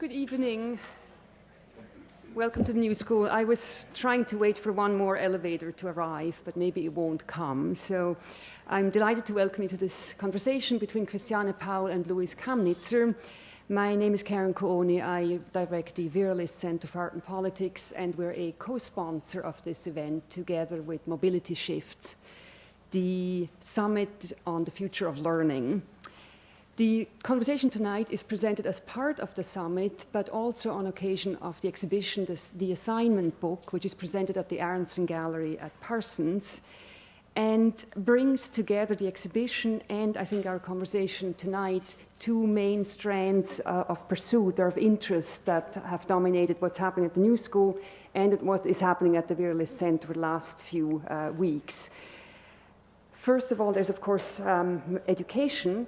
Good evening. Welcome to the new school. I was trying to wait for one more elevator to arrive, but maybe it won't come. So I'm delighted to welcome you to this conversation between Christiane Paul and Luis Camnitzer. My name is Karen Kooni. I direct the Viralis Center for Art and Politics, and we're a co-sponsor of this event together with Mobility Shifts, the summit on the future of learning. The conversation tonight is presented as part of the summit, but also on occasion of the exhibition, the assignment book, which is presented at the Aronson Gallery at Parsons, and brings together the exhibition and, I think, our conversation tonight, two main strands of pursuit or of interest that have dominated what's happening at the new school and at what is happening at the Viralis Center for the last few weeks. First of all, there's, of course, education.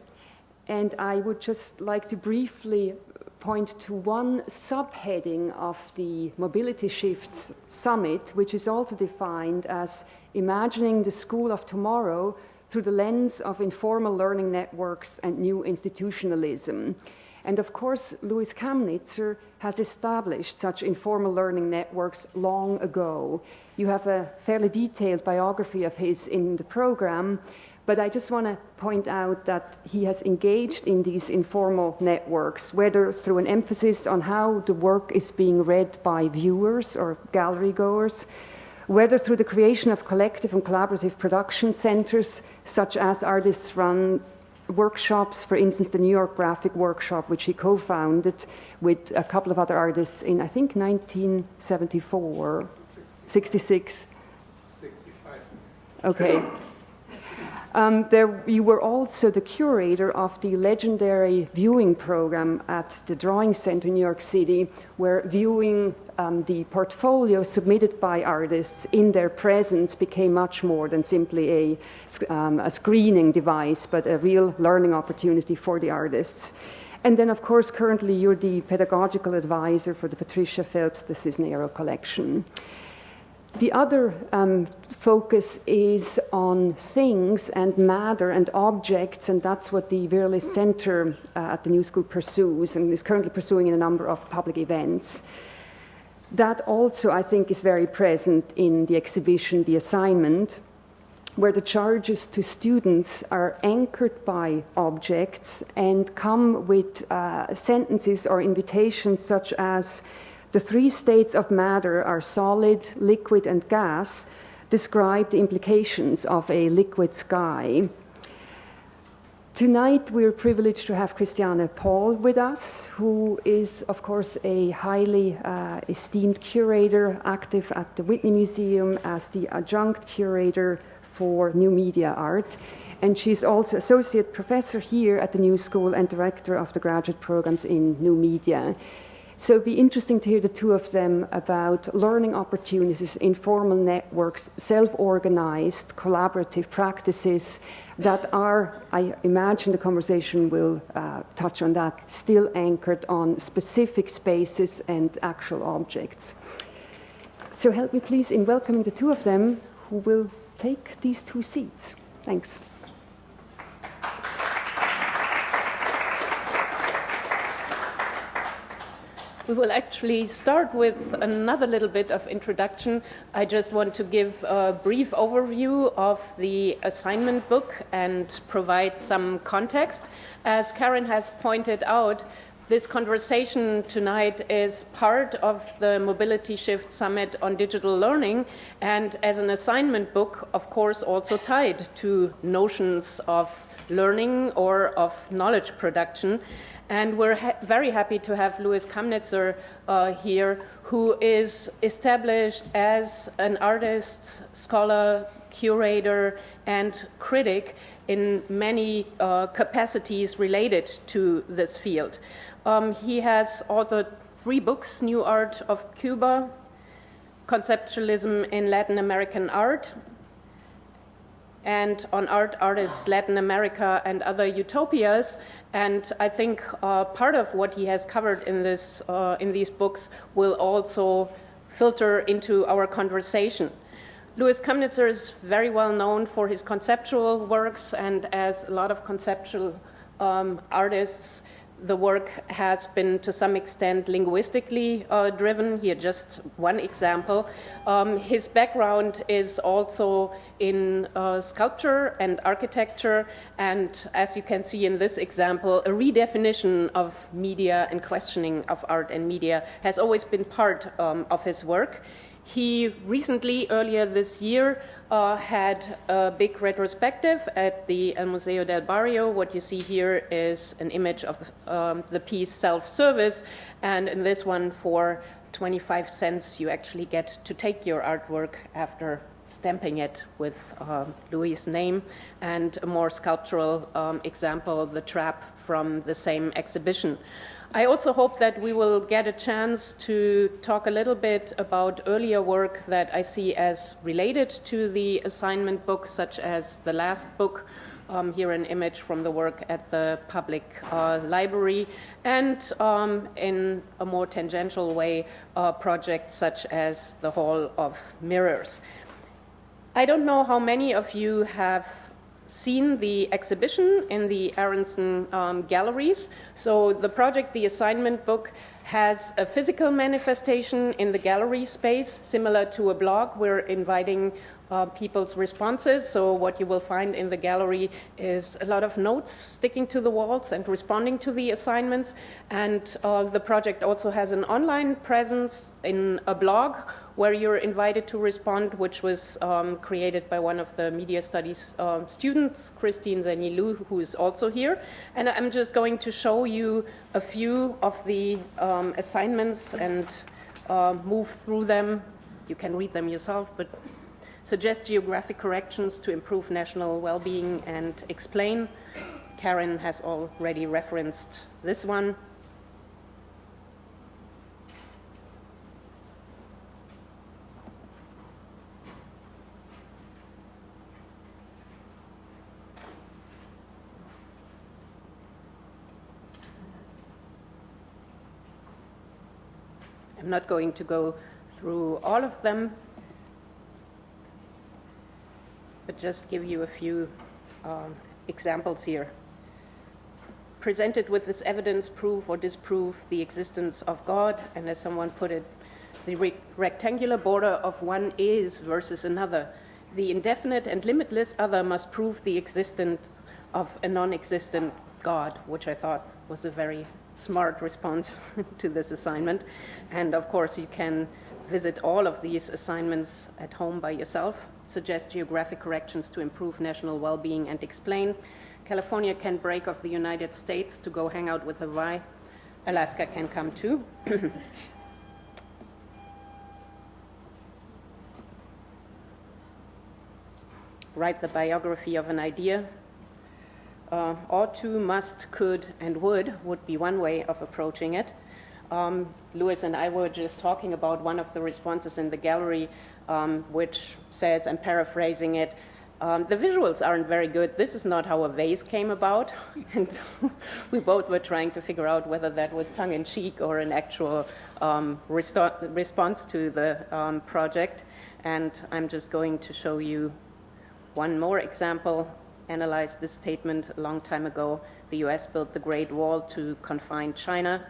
And I would just like to briefly point to one subheading of the Mobility Shifts Summit, which is also defined as imagining the school of tomorrow through the lens of informal learning networks and new institutionalism. And of course, Luis Camnitzer has established such informal learning networks long ago. You have a fairly detailed biography of his in the program. But I just want to point out that he has engaged in these informal networks, whether through an emphasis on how the work is being read by viewers or gallery goers, whether through the creation of collective and collaborative production centers, such as artists run workshops, for instance, the New York Graphic Workshop, which he co-founded with a couple of other artists in, I think, 1974, 66. 65. Okay. You were also the curator of the legendary viewing program at the Drawing Center in New York City, where viewing the portfolio submitted by artists in their presence became much more than simply a screening device, but a real learning opportunity for the artists. And then, of course, currently you're the pedagogical advisor for the Patricia Phelps de Cisnero collection. The other focus is on things and matter and objects, and that's what the Viralis Center at the New School pursues and is currently pursuing in a number of public events. That also, I think, is very present in the exhibition, The Assignment, where the charges to students are anchored by objects and come with sentences or invitations such as, "The three states of matter are solid, liquid, and gas. Describe the implications of a liquid sky." Tonight, we're privileged to have Christiane Paul with us, who is, of course, a highly esteemed curator, active at the Whitney Museum as the adjunct curator for new media art. And she's also associate professor here at the New School and director of the graduate programs in new media. So it'd be interesting to hear the two of them about learning opportunities, informal networks, self-organized, collaborative practices that are, I imagine the conversation will touch on that, still anchored on specific spaces and actual objects. So help me please in welcoming the two of them who will take these two seats. Thanks. We will actually start with another little bit of introduction. I just want to give a brief overview of the assignment book and provide some context. As Karen has pointed out, this conversation tonight is part of the Mobility Shift Summit on Digital Learning, and as an assignment book, of course, also tied to notions of learning or of knowledge production. And we're very happy to have Luis Camnitzer here, who is established as an artist, scholar, curator, and critic in many capacities related to this field. He has authored 3 books: New Art of Cuba, Conceptualism in Latin American Art, and on art, artists, Latin America, and other utopias. And I think part of what he has covered in these books will also filter into our conversation. Luis Camnitzer is very well known for his conceptual works, and as a lot of conceptual artists, The work has been to some extent linguistically driven. Here, just one example. His background is also in sculpture and architecture, and as you can see in this example, a redefinition of media and questioning of art and media has always been part of his work. He recently, earlier this year, had a big retrospective at the El Museo del Barrio. What you see here is an image of the piece Self-Service, and in this one, for 25 cents, you actually get to take your artwork after stamping it with Louis' name. And a more sculptural example, The Trap, from the same exhibition. I also hope that we will get a chance to talk a little bit about earlier work that I see as related to the assignment book, such as the last book, here an image from the work at the public library, and in a more tangential way, projects such as the Hall of Mirrors. I don't know how many of you have seen the exhibition in the Aronson galleries. So the project, the assignment book, has a physical manifestation in the gallery space, similar to a blog. We're inviting people's responses. So what you will find in the gallery is a lot of notes sticking to the walls and responding to the assignments. And the project also has an online presence in a blog where you're invited to respond, which was created by one of the media studies students, Christiane Paul, who is also here. And I'm just going to show you a few of the assignments and move through them. You can read them yourself, but suggest geographic corrections to improve national well-being and explain. Karen has already referenced this one. I'm not going to go through all of them, but just give you a few examples here. Presented with this evidence, prove or disprove the existence of God, and as someone put it, the rectangular border of one is versus another. The indefinite and limitless other must prove the existence of a non-existent God, which I thought was a very smart response to this assignment. And of course, you can visit all of these assignments at home by yourself. Suggest geographic corrections to improve national well-being and explain. California can break off the United States to go hang out with Hawaii. Alaska can come too. Write the biography of an idea. Ought to, must, could, and would be one way of approaching it. Louis and I were just talking about one of the responses in the gallery, which says, I'm paraphrasing it, the visuals aren't very good. This is not how a vase came about. And we both were trying to figure out whether that was tongue-in-cheek or an actual response to the project. And I'm just going to show you one more example. Analyzed this statement a long time ago. The US built the Great Wall to confine China.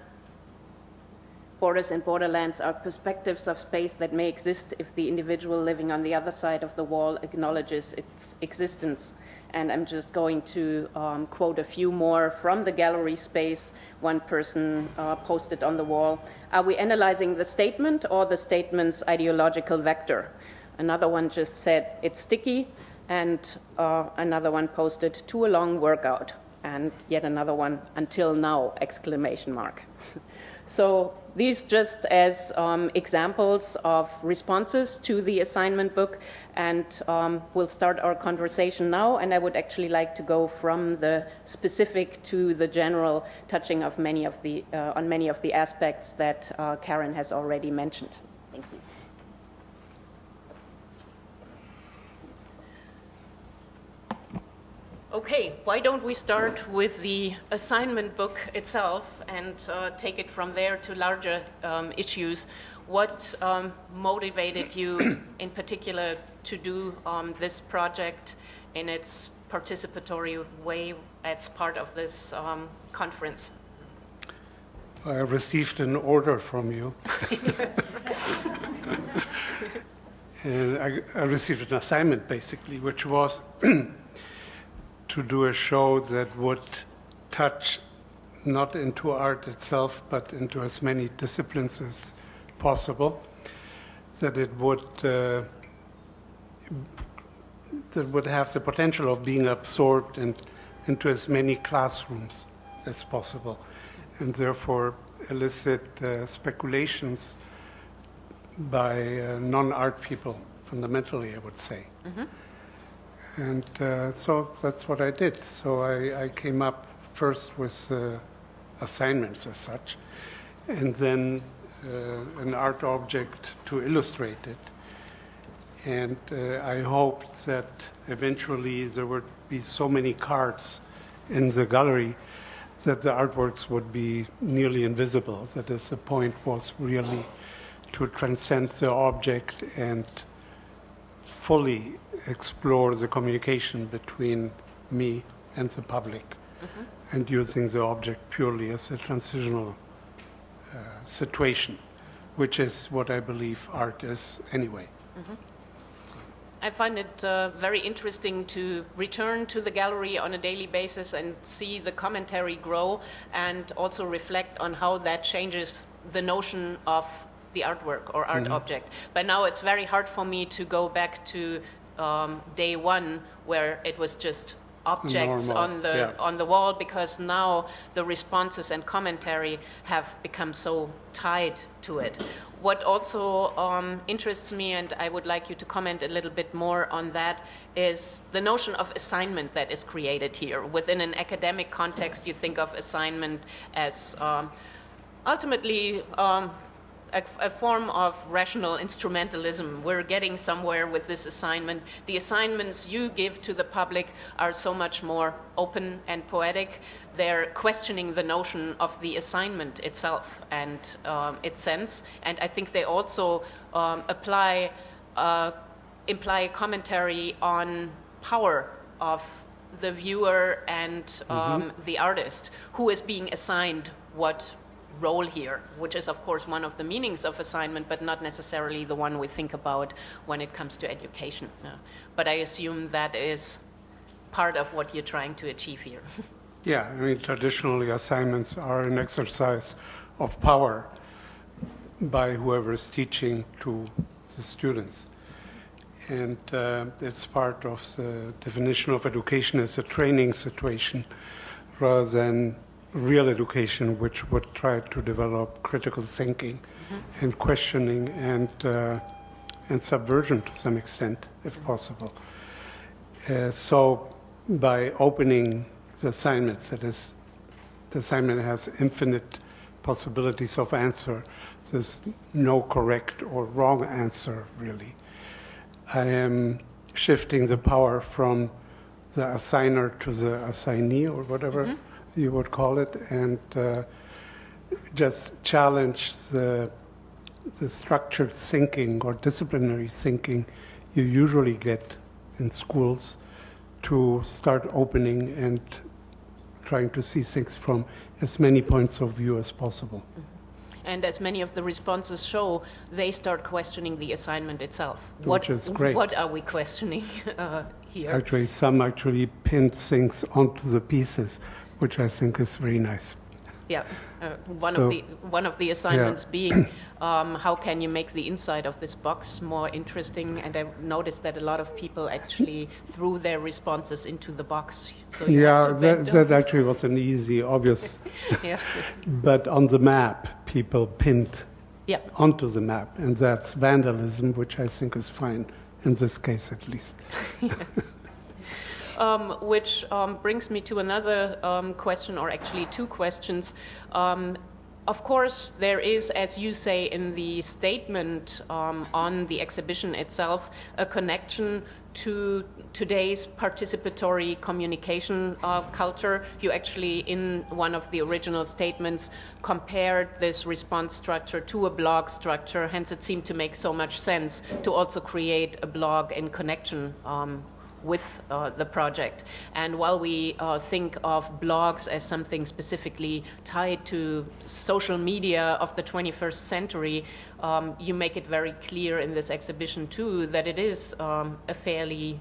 Borders and borderlands are perspectives of space that may exist if the individual living on the other side of the wall acknowledges its existence. And I'm just going to quote a few more from the gallery space. One person posted on the wall, are we analyzing the statement or the statement's ideological vector? Another one just said, it's sticky. And another one posted, to a long workout. And yet another one, until now, exclamation mark. So these just as examples of responses to the assignment book. And we'll start our conversation now. And I would actually like to go from the specific to the general, touching of many of the, on many of the aspects that Karen has already mentioned. Thank you. Okay, why don't we start with the assignment book itself and take it from there to larger issues. What motivated you in particular to do this project in its participatory way as part of this conference? I received an order from you. And I received an assignment, basically, which was to do a show that would touch not into art itself, but into as many disciplines as possible, that it would have the potential of being absorbed into as many classrooms as possible, and therefore elicit speculations by non-art people, fundamentally, I would say. Mm-hmm. And so that's what I did. So I came up first with assignments as such, and then an art object to illustrate it. And I hoped that eventually there would be so many cards in the gallery that the artworks would be nearly invisible. That is, the point was really to transcend the object and fully explore the communication between me and the public, mm-hmm. and using the object purely as a transitional situation, which is what I believe art is anyway. Mm-hmm. I find it very interesting to return to the gallery on a daily basis and see the commentary grow, and also reflect on how that changes the notion of the artwork or art mm-hmm. object. But now it's very hard for me to go back to day one, where it was just objects on the wall, because now the responses and commentary have become so tied to it. What also interests me, and I would like you to comment a little bit more on that, is the notion of assignment that is created here. Within an academic context, you think of assignment as ultimately a form of rational instrumentalism. We're getting somewhere with this assignment. The assignments you give to the public are so much more open and poetic. They're questioning the notion of the assignment itself and its sense. And I think they also imply commentary on power of the viewer and the artist, who is being assigned what role here, which is of course one of the meanings of assignment, but not necessarily the one we think about when it comes to education. But I assume that is part of what you're trying to achieve here. Yeah, I mean, traditionally assignments are an exercise of power by whoever is teaching to the students. And it's part of the definition of education as a training situation rather than real education, which would try to develop critical thinking mm-hmm. and questioning and subversion to some extent, if possible. So by opening the assignments, that is, the assignment has infinite possibilities of answer. There's no correct or wrong answer, really. I am shifting the power from the assigner to the assignee, or whatever mm-hmm. you would call it, and just challenge the structured thinking or disciplinary thinking you usually get in schools, to start opening and trying to see things from as many points of view as possible. Mm-hmm. And as many of the responses show, they start questioning the assignment itself. Which is great. What are we questioning here? Actually, some actually pinned things onto the pieces, which I think is very nice. Yeah, one of the assignments being how can you make the inside of this box more interesting? And I noticed that a lot of people actually threw their responses into the box. So that actually was an easy, obvious. Yeah. But on the map, people pinned onto the map, and that's vandalism, which I think is fine in this case, at least. Which brings me to another question, or actually two questions. Of course, there is, as you say in the statement on the exhibition itself, a connection to today's participatory communication culture. You actually, in one of the original statements, compared this response structure to a blog structure. Hence, it seemed to make so much sense to also create a blog in connection with the project. And while we think of blogs as something specifically tied to social media of the 21st century, you make it very clear in this exhibition too that it is a fairly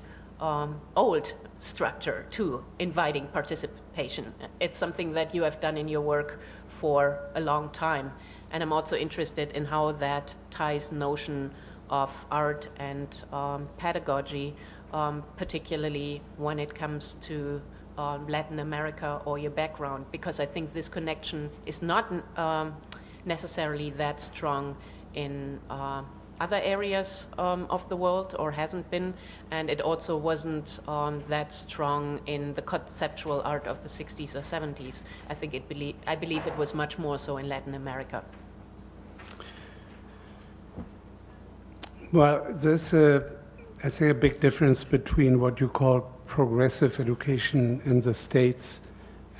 old structure too, inviting participation. It's something that you have done in your work for a long time. And I'm also interested in how that ties notion of art and pedagogy, particularly when it comes to Latin America or your background, because I think this connection is not necessarily that strong in other areas of the world, or hasn't been, and it also wasn't that strong in the conceptual art of the 60s or 70s. I believe it was much more so in Latin America. Well, there's I think, a big difference between what you call progressive education in the States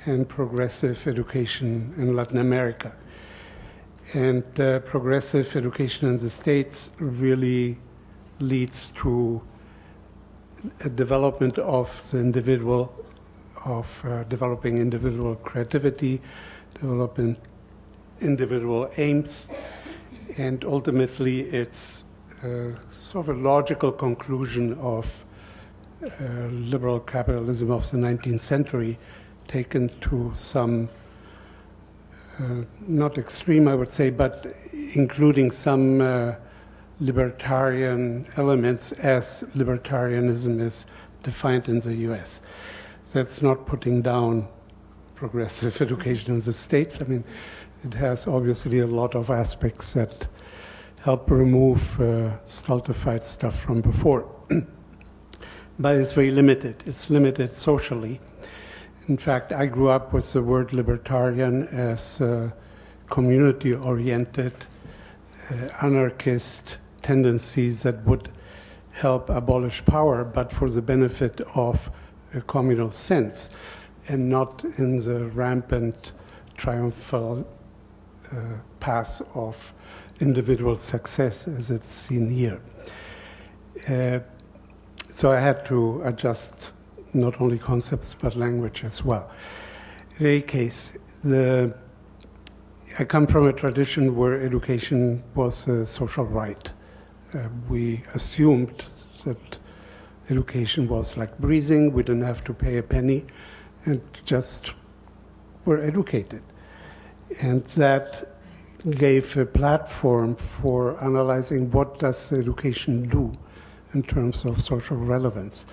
and progressive education in Latin America. And progressive education in the States really leads to a development of the individual, of developing individual creativity, developing individual aims, and ultimately it's sort of a logical conclusion of liberal capitalism of the 19th century, taken to some not extreme, I would say, but including some libertarian elements as libertarianism is defined in the US. That's not putting down progressive education in the States. I mean, it has obviously a lot of aspects that help remove stultified stuff from before. But it's very limited. It's limited socially. In fact, I grew up with the word libertarian as community-oriented, anarchist tendencies that would help abolish power, but for the benefit of a communal sense, and not in the rampant, triumphal path of individual success as it's seen here. So I had to adjust not only concepts but language as well. In any case, I come from a tradition where education was a social right. We assumed that education was like breathing, we didn't have to pay a penny, and just were educated. And that gave a platform for analyzing what does education do in terms of social relevance.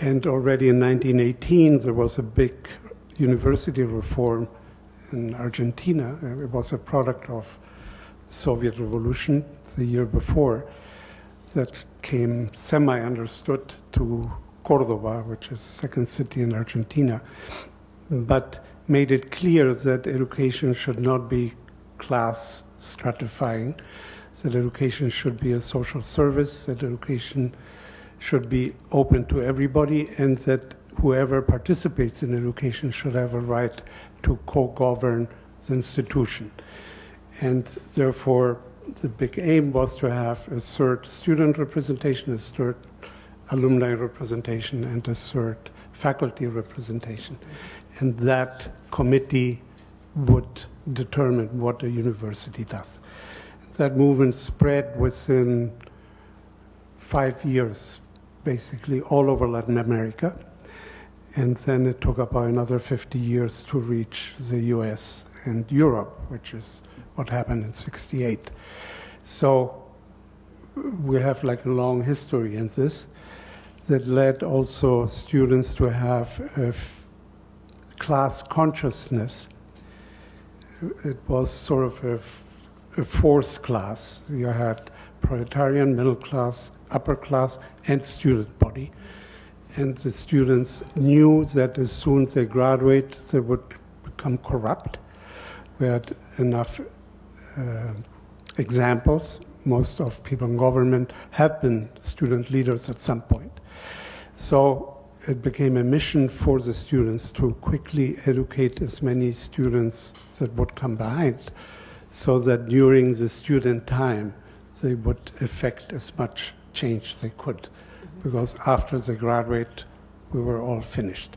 And already in 1918, there was a big university reform in Argentina. It was a product of the Soviet Revolution the year before that came semi-understood to Cordoba, which is the second city in Argentina, but made it clear that education should not be class stratifying, that education should be a social service, that education should be open to everybody, and that whoever participates in education should have a right to co-govern the institution. And therefore, the big aim was to have a third student representation, a third alumni representation, and a third faculty representation. And that committee would determine what a university does. That movement spread within 5 years, basically all over Latin America. And then it took about another 50 years to reach the US and Europe, which is what happened in '68. So we have like a long history in this that led also students to have a class consciousness. It was sort of a fourth class. You had proletarian, middle class, upper class, and student body. And the students knew that as soon as they graduate, they would become corrupt. We had enough examples. Most of people in government have been student leaders at some point. So it became a mission for the students to quickly educate as many students that would come behind, so that during the student time, they would effect as much change they could because after they graduate, we were all finished.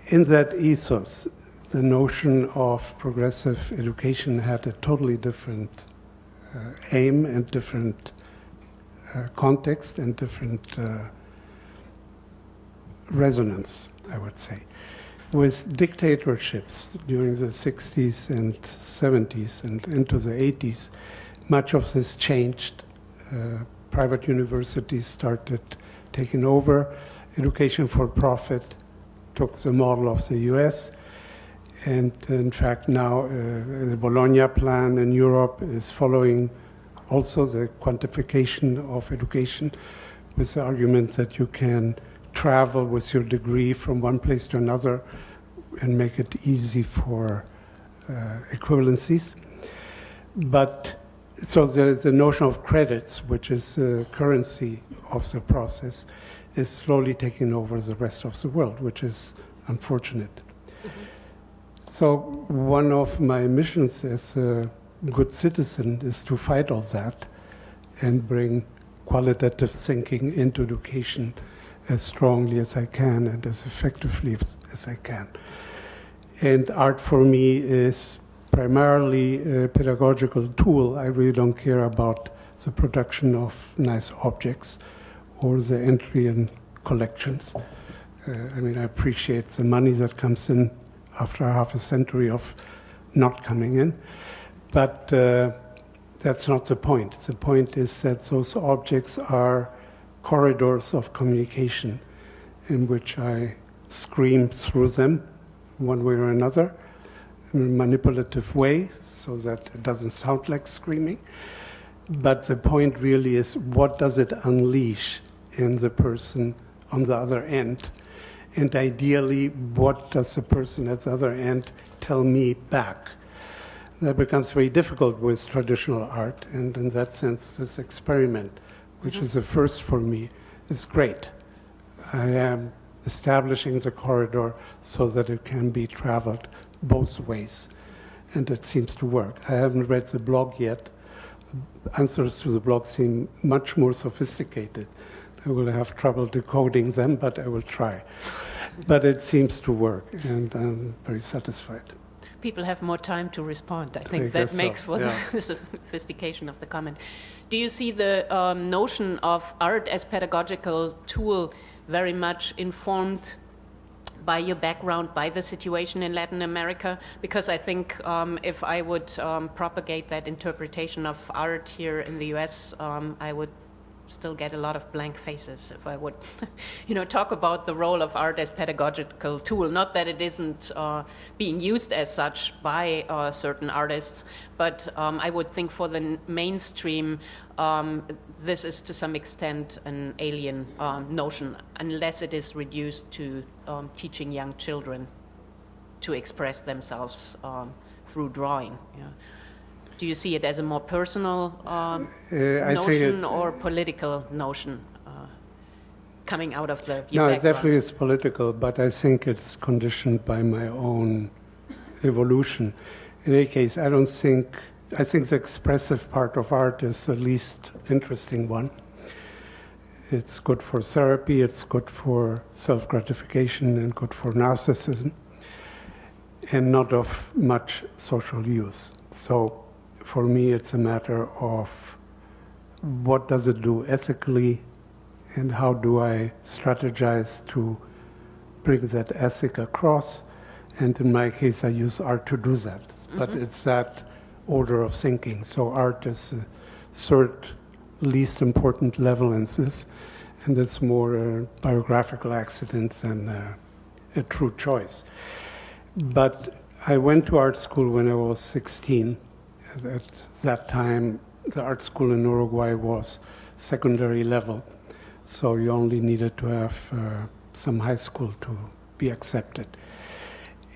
In that ethos, the notion of progressive education had a totally different aim and different context and different resonance, I would say. With dictatorships during the 60s and 70s and into the 80s, much of this changed. Private universities started taking over. Education for profit took the model of the US. And in fact, now the Bologna plan in Europe is following also the quantification of education with the argument that you can travel with your degree from one place to another and make it easy for equivalencies. But so the notion of credits, which is the currency of the process, is slowly taking over the rest of the world, which is unfortunate. So one of my missions as a good citizen is to fight all that and bring qualitative thinking into education as strongly as I can and as effectively as I can. And art for me is primarily a pedagogical tool. I really don't care about the production of nice objects or the entry in collections. I mean, I appreciate the money that comes in after half a century of not coming in, but that's not the point. The point is that those objects are corridors of communication in which I scream through them one way or another in a manipulative way so that it doesn't sound like screaming. But the point really is, what does it unleash in the person on the other end? And ideally, what does the person at the other end tell me back? That becomes very difficult with traditional art, and in that sense, this experiment, which is a first for me, is great. I am establishing the corridor so that it can be traveled both ways, and it seems to work. I haven't read the blog yet. Answers to the blog seem much more sophisticated. I will have trouble decoding them, but I will try. But it seems to work, and I'm very satisfied. People have more time to respond. I think that makes for yeah. the sophistication of the comment. Do you see the notion of art as pedagogical tool very much informed by your background, by the situation in Latin America? Because I think if I would propagate that interpretation of art here in the US, I would still get a lot of blank faces if I would talk about the role of art as pedagogical tool. Not that it isn't being used as such by certain artists, but I would think for the mainstream this is to some extent an alien notion, unless it is reduced to teaching young children to express themselves through drawing. Yeah. Do you see it as a more personal notion or political notion coming out of your background? No, it definitely is political, but I think it's conditioned by my own evolution. In any case, I think the expressive part of art is the least interesting one. It's good for therapy, it's good for self-gratification, and good for narcissism, and not of much social use. So for me, it's a matter of what does it do ethically, and how do I strategize to bring that ethic across. And in my case, I use art to do that. But it's that order of thinking. So art is the third least important level in this, and it's more a biographical accident than a true choice. But I went to art school when I was 16. At that time, the art school in Uruguay was secondary level, so you only needed to have some high school to be accepted.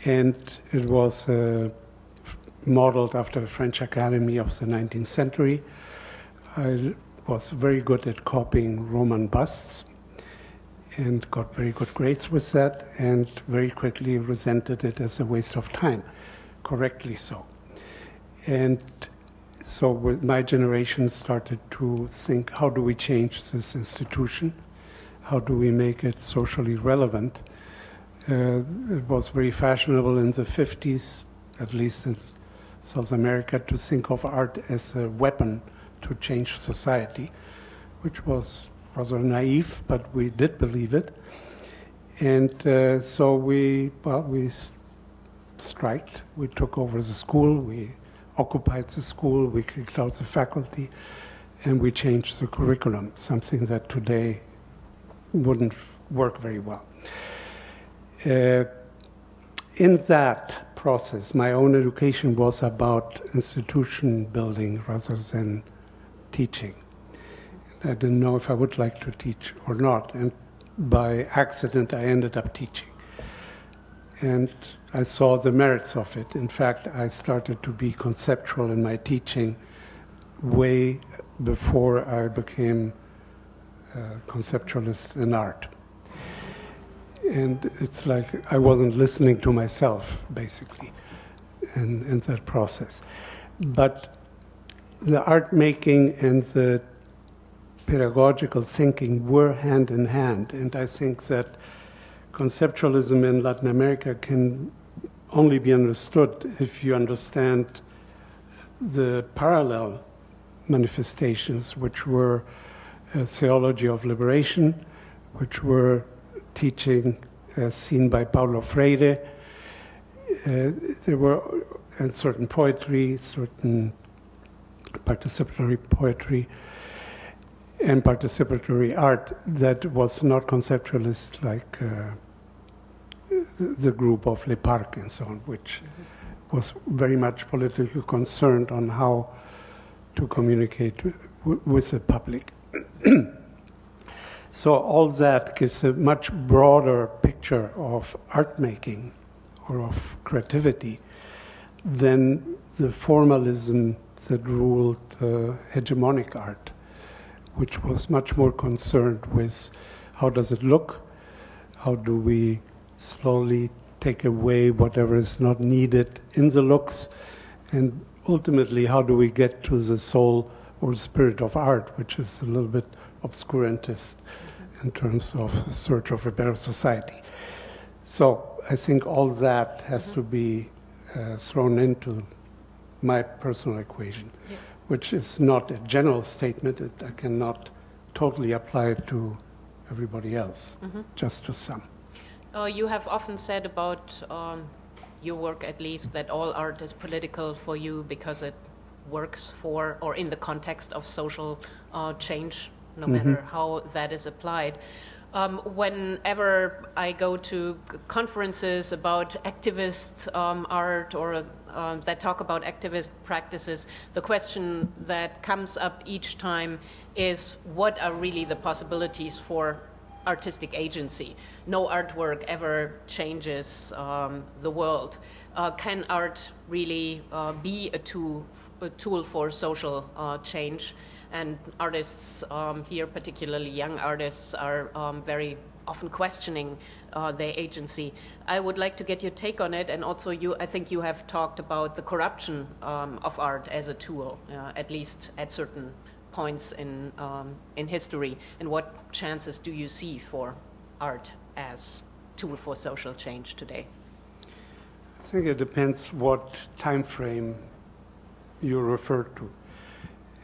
And it was modeled after the French Academy of the 19th century. I was very good at copying Roman busts and got very good grades with that, and very quickly resented it as a waste of time, correctly so. And So with my generation started to think, how do we change this institution? How do we make it socially relevant? It was very fashionable in the 50s, at least in South America, to think of art as a weapon to change society, which was rather naive, but we did believe it. And so we striked. We took over the school. We occupied the school. We kicked out the faculty, and we changed the curriculum, something that today wouldn't work very well. In that process, my own education was about institution building rather than teaching. I didn't know if I would like to teach or not, and by accident I ended up teaching. And I saw the merits of it. In fact, I started to be conceptual in my teaching way before I became a conceptualist in art. And it's like I wasn't listening to myself, basically, in that process. But the art making and the pedagogical thinking were hand in hand. And I think that conceptualism in Latin America can only be understood if you understand the parallel manifestations, which were a theology of liberation, which were teaching as seen by Paulo Freire. There were and certain poetry, certain participatory poetry, and participatory art that was not conceptualist like the group of Le Parc and so on, which was very much politically concerned on how to communicate with the public. So all that gives a much broader picture of art making or of creativity than the formalism that ruled hegemonic art, which was much more concerned with how does it look, how do we slowly take away whatever is not needed in the looks, and ultimately how do we get to the soul or spirit of art, which is a little bit obscurantist in terms of search of a better society. So I think all that has to be thrown into my personal equation, which is not a general statement. I cannot totally apply it to everybody else, just to some. You have often said about your work, at least, that all art is political for you because it works for or in the context of social change, no matter how that is applied. Whenever I go to conferences about activist art or that talk about activist practices, the question that comes up each time is, what are really the possibilities for artistic agency? No artwork ever changes the world. Can art really be a tool for social change? And artists here, particularly young artists, are very often questioning their agency. I would like to get your take on it, and also I think you have talked about the corruption of art as a tool, at least at certain points in history. And what chances do you see for art as tool for social change today? I think it depends what time frame you refer to.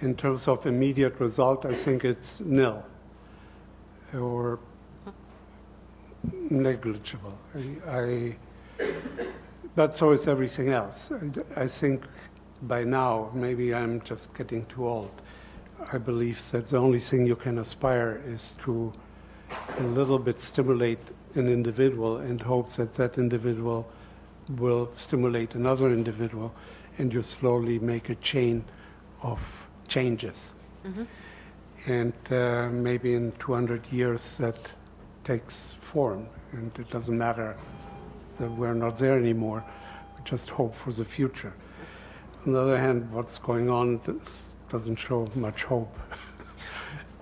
In terms of immediate result, I think it's nil or negligible. But so is everything else. I think by now, maybe I'm just getting too old, I believe that the only thing you can aspire is to a little bit stimulate an individual and hope that that individual will stimulate another individual, and you slowly make a chain of changes. And maybe in 200 years that takes form, and it doesn't matter that we're not there anymore. We just hope for the future. On the other hand, what's going on doesn't show much hope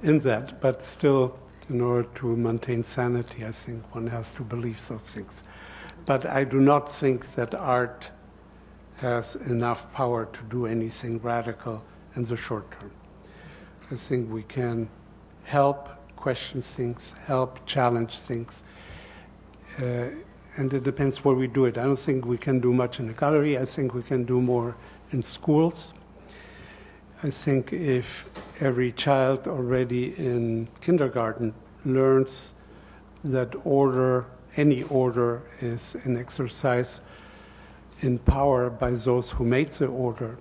in that, but still, in order to maintain sanity, I think one has to believe those things. But I do not think that art has enough power to do anything radical and the short term. I think we can help question things, help challenge things, and it depends where we do it. I don't think we can do much in a gallery. I think we can do more in schools. I think if every child already in kindergarten learns that order, any order, is an exercise in power by those who made the order,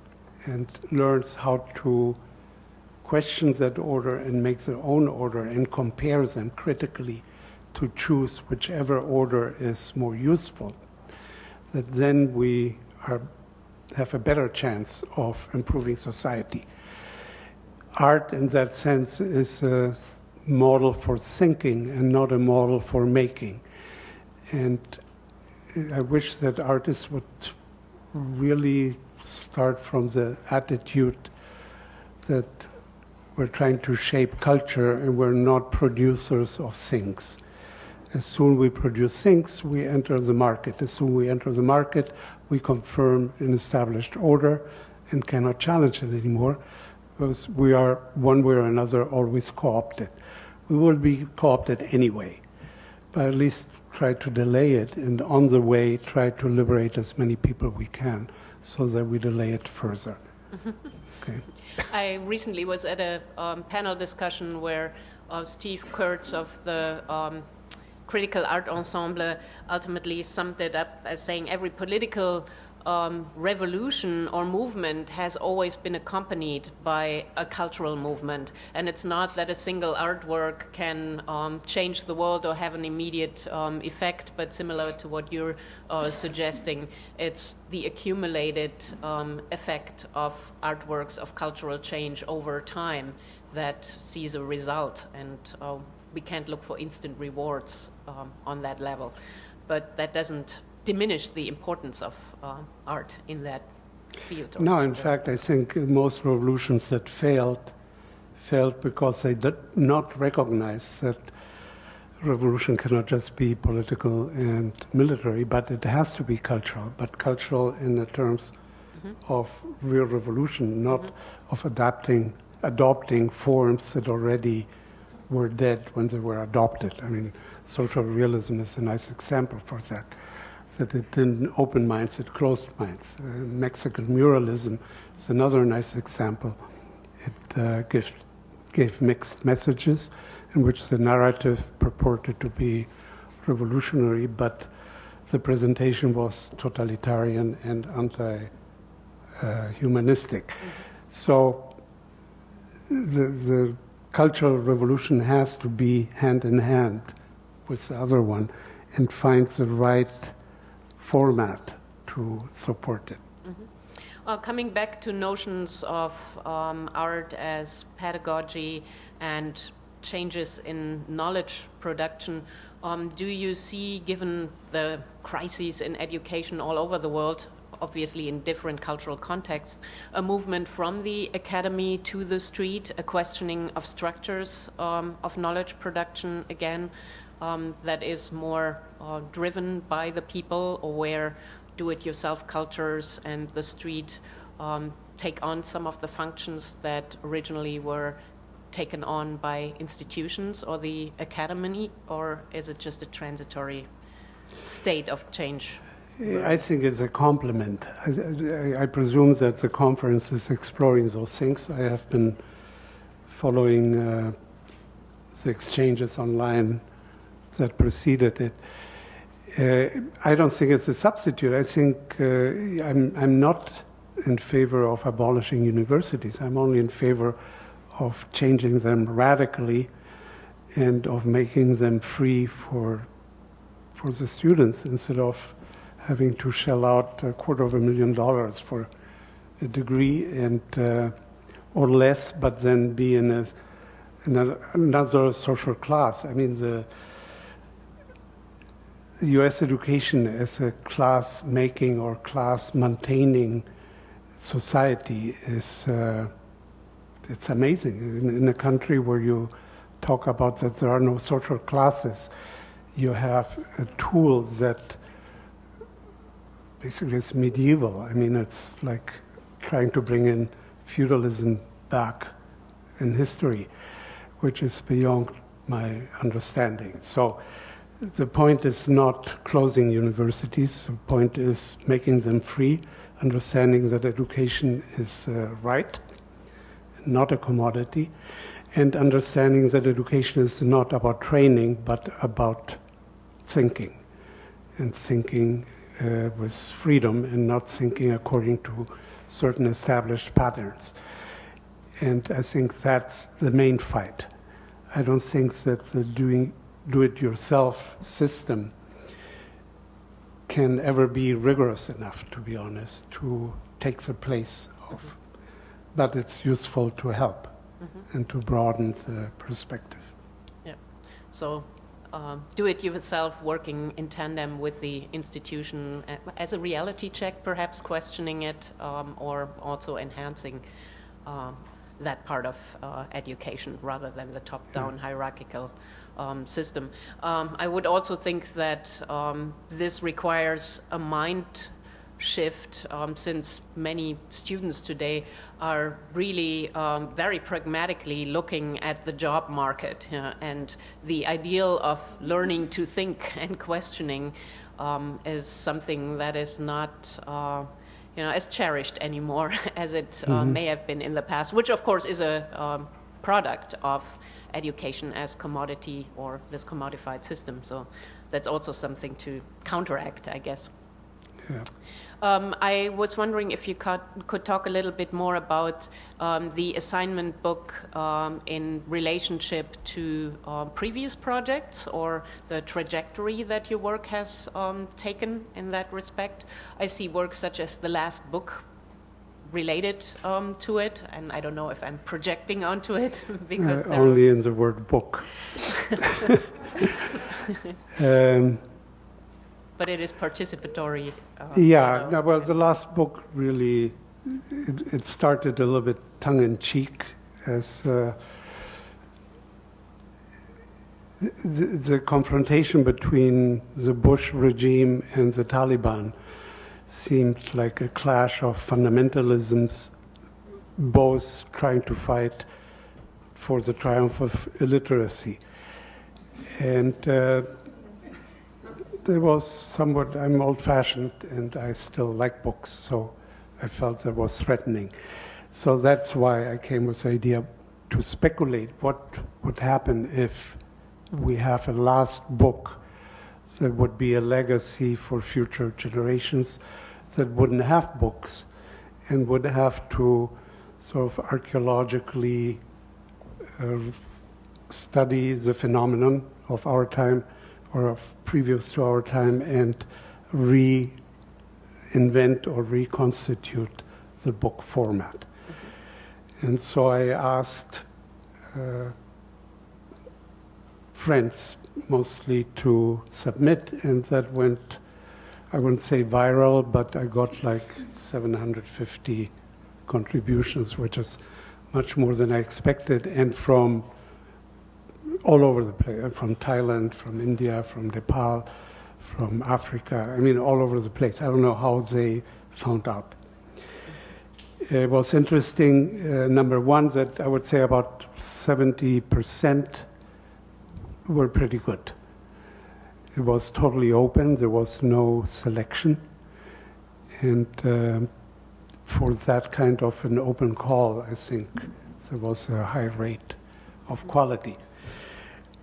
and learns how to question that order and make their own order and compare them critically to choose whichever order is more useful, that then we have a better chance of improving society. Art, in that sense, is a model for thinking and not a model for making. And I wish that artists would really start from the attitude that we're trying to shape culture and we're not producers of things. As soon we produce things, we enter the market. As soon we enter the market, we confirm an established order and cannot challenge it anymore, because we are, one way or another, always co-opted. We will be co-opted anyway, but at least try to delay it, and on the way, try to liberate as many people we can so that we delay it further. Okay. I recently was at a panel discussion where Steve Kurtz of the Critical Art Ensemble ultimately summed it up as saying every political revolution or movement has always been accompanied by a cultural movement, and it's not that a single artwork can change the world or have an immediate effect, but similar to what you're suggesting, it's the accumulated effect of artworks of cultural change over time that sees a result, and we can't look for instant rewards on that level, but that doesn't diminish the importance of art in that field. No, in fact, I think most revolutions that failed because they did not recognize that revolution cannot just be political and military, but it has to be cultural, but cultural in the terms of real revolution, not of adopting forms that already were dead when they were adopted. I mean, social realism is a nice example for that it didn't open minds, it closed minds. Mexican muralism is another nice example. It gave mixed messages in which the narrative purported to be revolutionary, but the presentation was totalitarian and anti-humanistic. So the cultural revolution has to be hand in hand with the other one and find the right format to support it. Coming back to notions of art as pedagogy and changes in knowledge production, do you see, given the crises in education all over the world, obviously in different cultural contexts, a movement from the academy to the street, a questioning of structures of knowledge production again, that is more driven by the people, or where do-it-yourself cultures and the street take on some of the functions that originally were taken on by institutions or the academy, or is it just a transitory state of change? I think it's a complement. I presume that the conference is exploring those things. I have been following the exchanges online that preceded it. I don't think it's a substitute. I think I'm not in favor of abolishing universities. I'm only in favor of changing them radically and of making them free for the students, instead of having to shell out $250,000 for a degree and or less, but then be in another social class. I mean, the U.S. education as a class-making or class-maintaining society is it's amazing. In a country where you talk about that there are no social classes, you have a tool that basically is medieval. I mean, it's like trying to bring in feudalism back in history, which is beyond my understanding. So the point is not closing universities. The point is making them free, understanding that education is right, not a commodity, and understanding that education is not about training, but about thinking, and thinking with freedom and not thinking according to certain established patterns. And I think that's the main fight. I don't think that the do-it-yourself system can ever be rigorous enough, to be honest, to take the place of, but it's useful to help and to broaden the perspective. Yeah. So do it yourself, working in tandem with the institution as a reality check, perhaps questioning it, or also enhancing that part of education rather than the top-down hierarchical system. I would also think that this requires a mind shift, since many students today are really very pragmatically looking at the job market, and the ideal of learning to think and questioning is something that is not as cherished anymore as it may have been in the past, which of course is a product of education as commodity, or this commodified system. So that's also something to counteract, I guess. Yeah. I was wondering if you could talk a little bit more about the assignment book in relationship to previous projects, or the trajectory that your work has taken in that respect. I see works such as The Last Book related to it, and I don't know if I'm projecting onto it because only in the word book. But it is participatory. Well, the last book really, it started a little bit tongue-in-cheek as the confrontation between the Bush regime and the Taliban seemed like a clash of fundamentalisms, both trying to fight for the triumph of illiteracy. And there was somewhat, I'm old-fashioned and I still like books, so I felt that was threatening. So that's why I came with the idea to speculate what would happen if we have a last book that would be a legacy for future generations that wouldn't have books and would have to sort of archaeologically study the phenomenon of our time or of previous to our time and reinvent or reconstitute the book format. And so I asked friends mostly to submit, and that went, I wouldn't say viral, but I got like 750 contributions, which is much more than I expected, and from all over the place, from Thailand, from India, from Nepal, from Africa, I mean all over the place. I don't know how they found out. It was interesting, number one, that I would say about 70% were pretty good. It was totally open, there was no selection. And for that kind of an open call, I think there was a high rate of quality.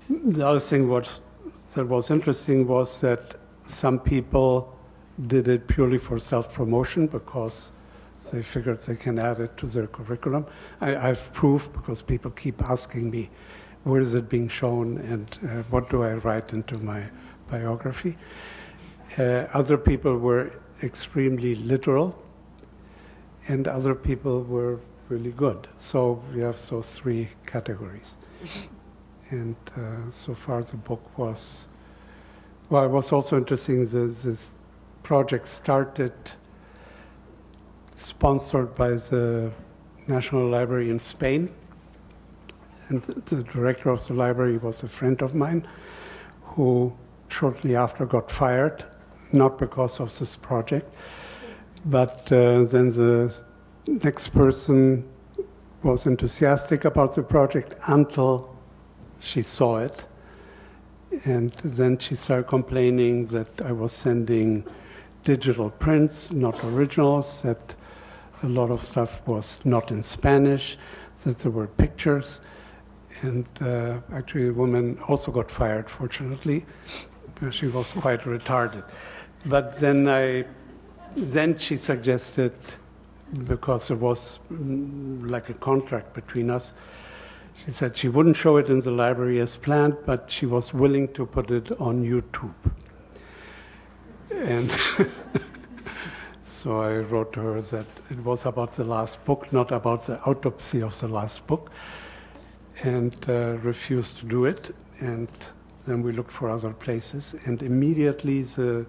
The other thing that was interesting was that some people did it purely for self-promotion because they figured they can add it to their curriculum. I've proof because people keep asking me, where is it being shown and what do I write into my biography? Other people were extremely literal and other people were really good. So we have those three categories. And so far the book was, well, it was also interesting, this project started sponsored by the National Library in Spain. And the director of the library was a friend of mine who shortly after got fired, not because of this project, but then the next person was enthusiastic about the project until she saw it. And then she started complaining that I was sending digital prints, not originals, that a lot of stuff was not in Spanish, that there were pictures. And actually, the woman also got fired, fortunately. She was quite retarded. But then she suggested, because there was like a contract between us, she said she wouldn't show it in the library as planned, but she was willing to put it on YouTube. And so I wrote to her that it was about the last book, not about the autopsy of the last book, and refused to do it. And then we looked for other places, and immediately the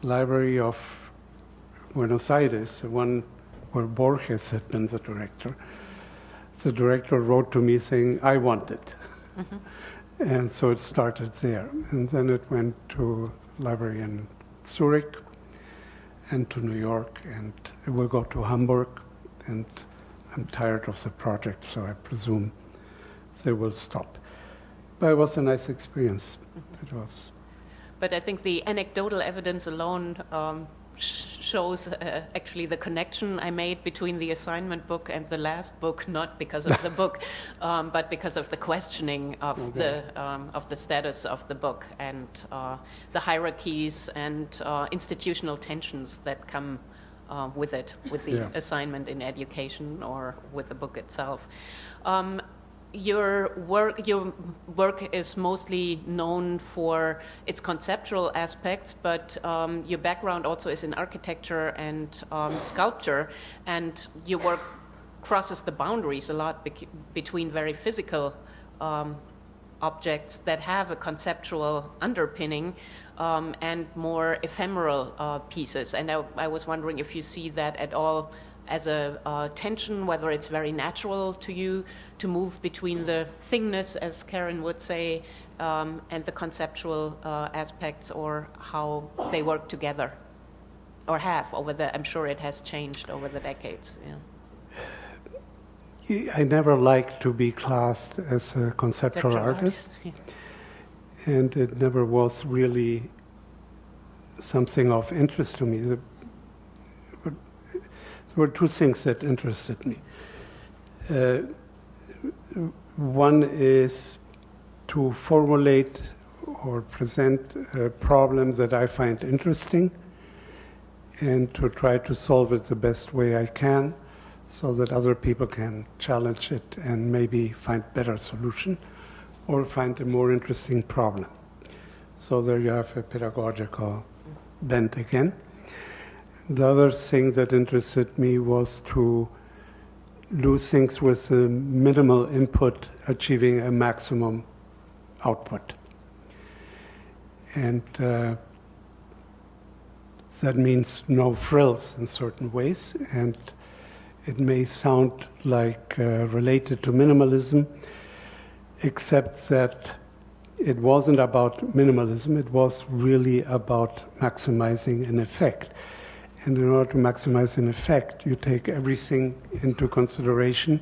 Library of Buenos Aires, the one where Borges had been the director wrote to me saying, I want it. Mm-hmm. And so it started there. And then it went to the library in Zurich and to New York, and it will go to Hamburg. And I'm tired of the project, so I presume they will stop. But it was a nice experience. Mm-hmm. It was. But I think the anecdotal evidence alone shows actually the connection I made between the assignment book and the last book, not because of the book, but because of the questioning of the status of the book and the hierarchies and institutional tensions that come with it, with the assignment in education or with the book itself. Your work is mostly known for its conceptual aspects, but your background also is in architecture and sculpture, and your work crosses the boundaries a lot between very physical objects that have a conceptual underpinning and more ephemeral pieces. And I was wondering if you see that at all as a tension, whether it's very natural to you to move between the thingness, as Karen would say, and the conceptual aspects, or how they work together, or have over the. I'm sure it has changed over the decades. Yeah. I never liked to be classed as a conceptual artist, and it never was really something of interest to me. There were two things that interested me. One is to formulate or present problems that I find interesting and to try to solve it the best way I can so that other people can challenge it and maybe find better solution or find a more interesting problem. So there you have a pedagogical bent again. The other thing that interested me was to do things with a minimal input, achieving a maximum output. And that means no frills in certain ways. And it may sound like related to minimalism, except that it wasn't about minimalism, it was really about maximizing an effect. And in order to maximize an effect, you take everything into consideration.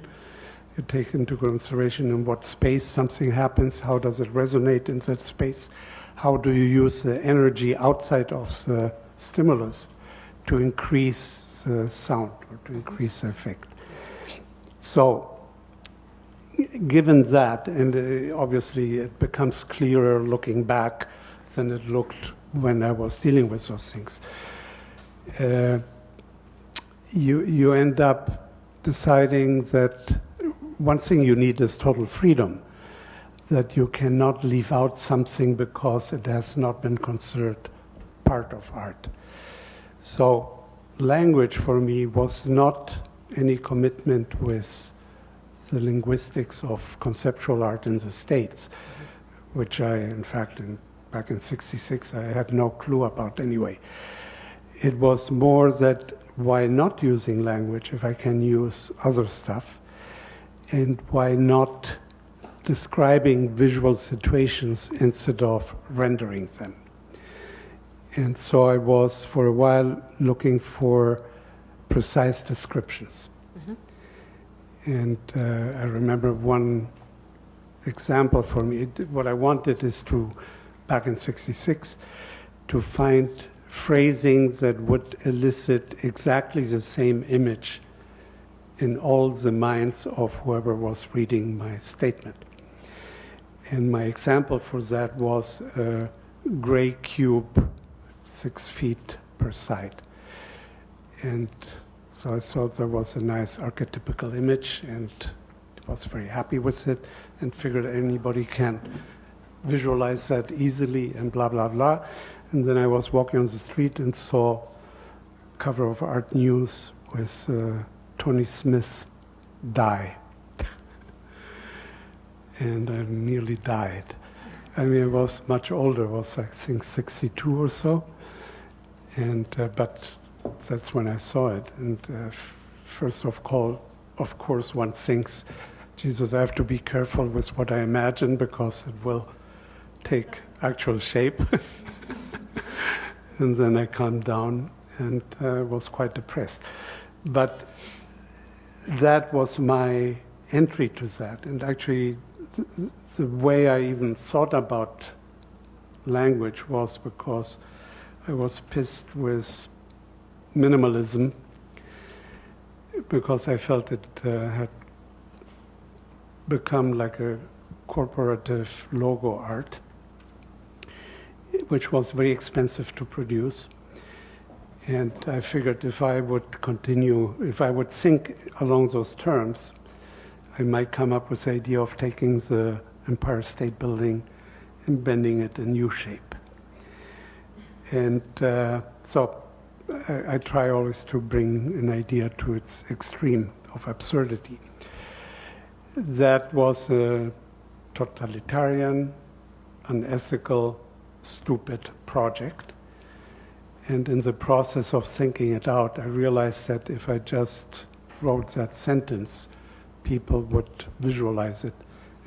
You take into consideration in what space something happens, how does it resonate in that space, how do you use the energy outside of the stimulus to increase the sound or to increase the effect. So, given that, and obviously it becomes clearer looking back than it looked when I was dealing with those things. You end up deciding that one thing you need is total freedom, that you cannot leave out something because it has not been considered part of art. So language for me was not any commitment with the linguistics of conceptual art in the States, which I, in fact, back in '66, I had no clue about anyway. It was more that why not using language if I can use other stuff, and why not describing visual situations instead of rendering them. And so I was, for a while, looking for precise descriptions. Mm-hmm. And I remember one example for me. What I wanted is to, back in '66, to find phrasings that would elicit exactly the same image in all the minds of whoever was reading my statement. And my example for that was a gray cube, 6 feet per side. And so I thought there was a nice archetypical image and was very happy with it and figured anybody can visualize that easily and blah, blah, blah. And then I was walking on the street and saw a cover of Art News with Tony Smith's Die. And I nearly died. I mean, I was much older, I was I think 62 or so. And but that's when I saw it. And first of course, one thinks, Jesus, I have to be careful with what I imagine because it will take actual shape. And then I calmed down and was quite depressed. But that was my entry to that. And actually, the way I even thought about language was because I was pissed with minimalism because I felt it had become like a corporative logo art, which was very expensive to produce. And I figured if I would think along those terms, I might come up with the idea of taking the Empire State Building and bending it in U shape. And so I try always to bring an idea to its extreme of absurdity. That was a totalitarian, unethical, stupid project. And in the process of thinking it out, I realized that if I just wrote that sentence, people would visualize it,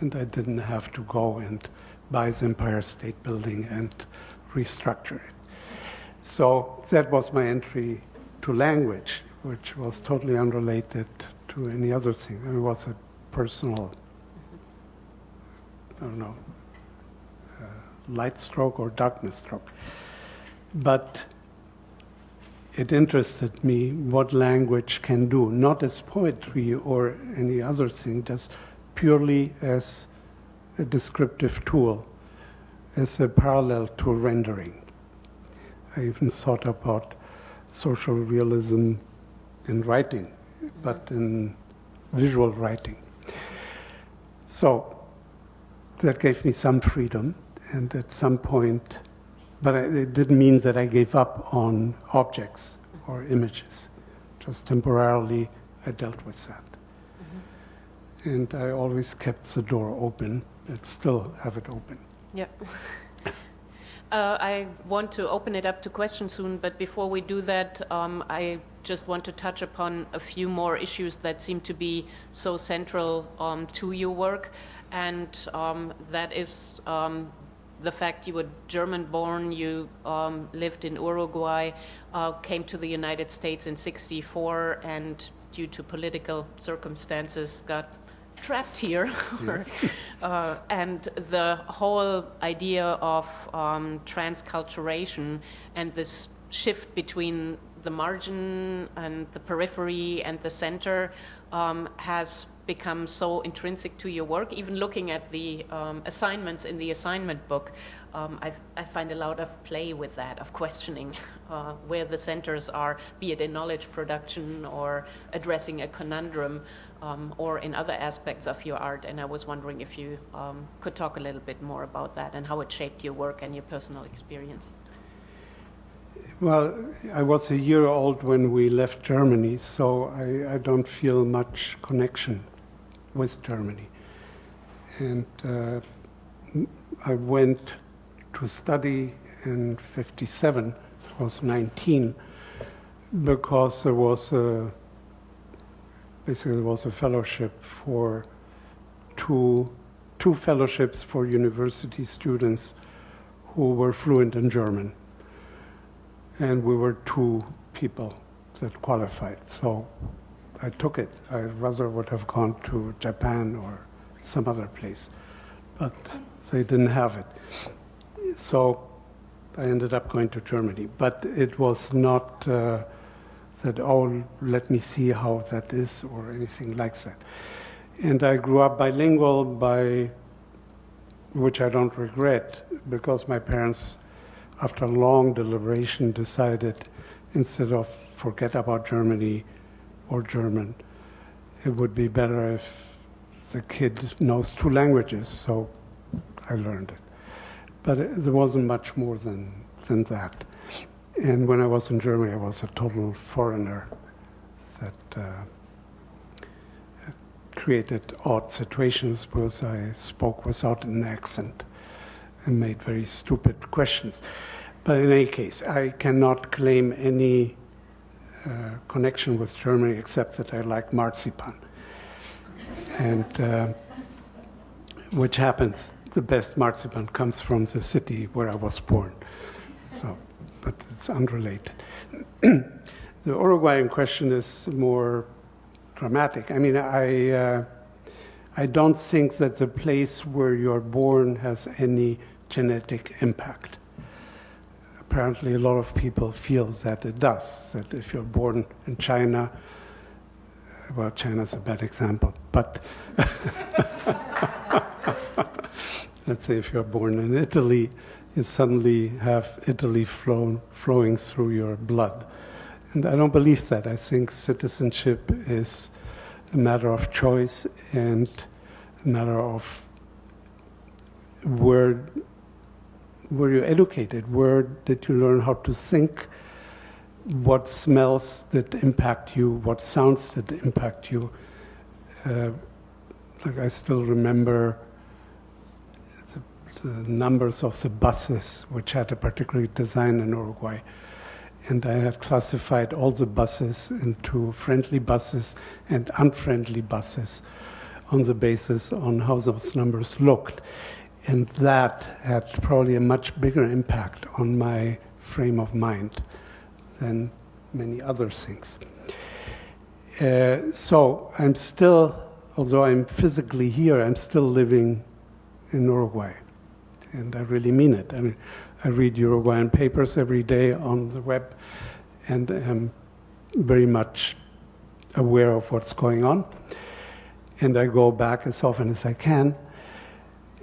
and I didn't have to go and buy the Empire State Building and restructure it. So that was my entry to language, which was totally unrelated to any other thing. It was a personal, I don't know, light stroke or darkness stroke. But it interested me what language can do, not as poetry or any other thing, just purely as a descriptive tool, as a parallel to rendering. I even thought about social realism in writing, but in visual writing. So that gave me some freedom, and at some point, but it didn't mean that I gave up on objects or images. Just temporarily, I dealt with that. Mm-hmm. And I always kept the door open, and still have it open. Yeah. I want to open it up to questions soon, but before we do that, I just want to touch upon a few more issues that seem to be so central to your work, and that is the fact you were German-born, you lived in Uruguay, came to the United States in '64, and due to political circumstances got trapped here. Yes. And the whole idea of transculturation and this shift between the margin and the periphery and the center has become so intrinsic to your work. Even looking at the assignments in the assignment book, I find a lot of play with that, of questioning where the centers are, be it in knowledge production or addressing a conundrum, or in other aspects of your art. And I was wondering if you could talk a little bit more about that and how it shaped your work and your personal experience. Well, I was a year old when we left Germany, so I don't feel much connection with Germany. And I went to study in '57, I was 19, because there was basically there was a fellowship for two fellowships for university students who were fluent in German. And we were 2 people that qualified. So I took it. I rather would have gone to Japan or some other place, but they didn't have it. So I ended up going to Germany, but it was not that, oh, let me see how that is or anything like that. And I grew up bilingual, which I don't regret, because my parents, after long deliberation, decided instead of forget about Germany or German, it would be better if the kid knows 2 languages, so I learned it. But there wasn't much more than that. And when I was in Germany, I was a total foreigner that created odd situations because I spoke without an accent and made very stupid questions. But in any case, I cannot claim any connection with Germany except that I like marzipan. And which happens, the best marzipan comes from the city where I was born. So, but it's unrelated. The Uruguayan question is more dramatic. I mean, I don't think that the place where you're born has any genetic impact. Apparently, a lot of people feel that it does, that if you're born in China, well, China's a bad example, but let's say if you're born in Italy, you suddenly have Italy flowing through your blood. And I don't believe that. I think citizenship is a matter of choice and a matter of where you're educated, where did you learn how to think, what smells that impact you, what sounds that impact you. Like I still remember the numbers of the buses, which had a particular design in Uruguay. And I had classified all the buses into friendly buses and unfriendly buses on the basis on how those numbers looked. And that had probably a much bigger impact on my frame of mind than many other things. So I'm still, although I'm physically here, I'm still living in Uruguay. And I really mean it. I mean, I read Uruguayan papers every day on the web and am very much aware of what's going on. And I go back as often as I can.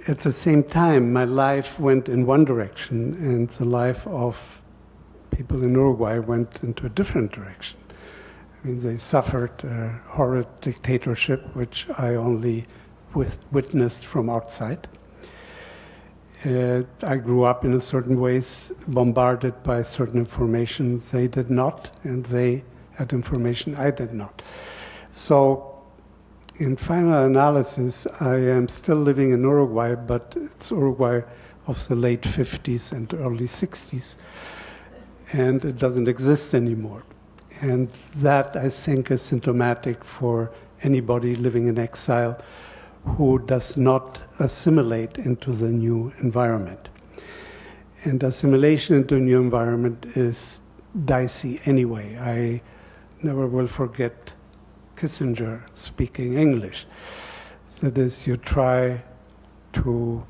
At the same time, my life went in one direction, and the life of people in Uruguay went into a different direction. I mean, they suffered a horrid dictatorship, which I only witnessed from outside. I grew up in a certain ways, bombarded by certain information they did not, and they had information I did not. So, in final analysis, I am still living in Uruguay, but it's Uruguay of the late 50s and early 60s, and it doesn't exist anymore. And that, I think, is symptomatic for anybody living in exile who does not assimilate into the new environment. And assimilation into a new environment is dicey anyway. I never will forget Kissinger speaking English. That is, you try to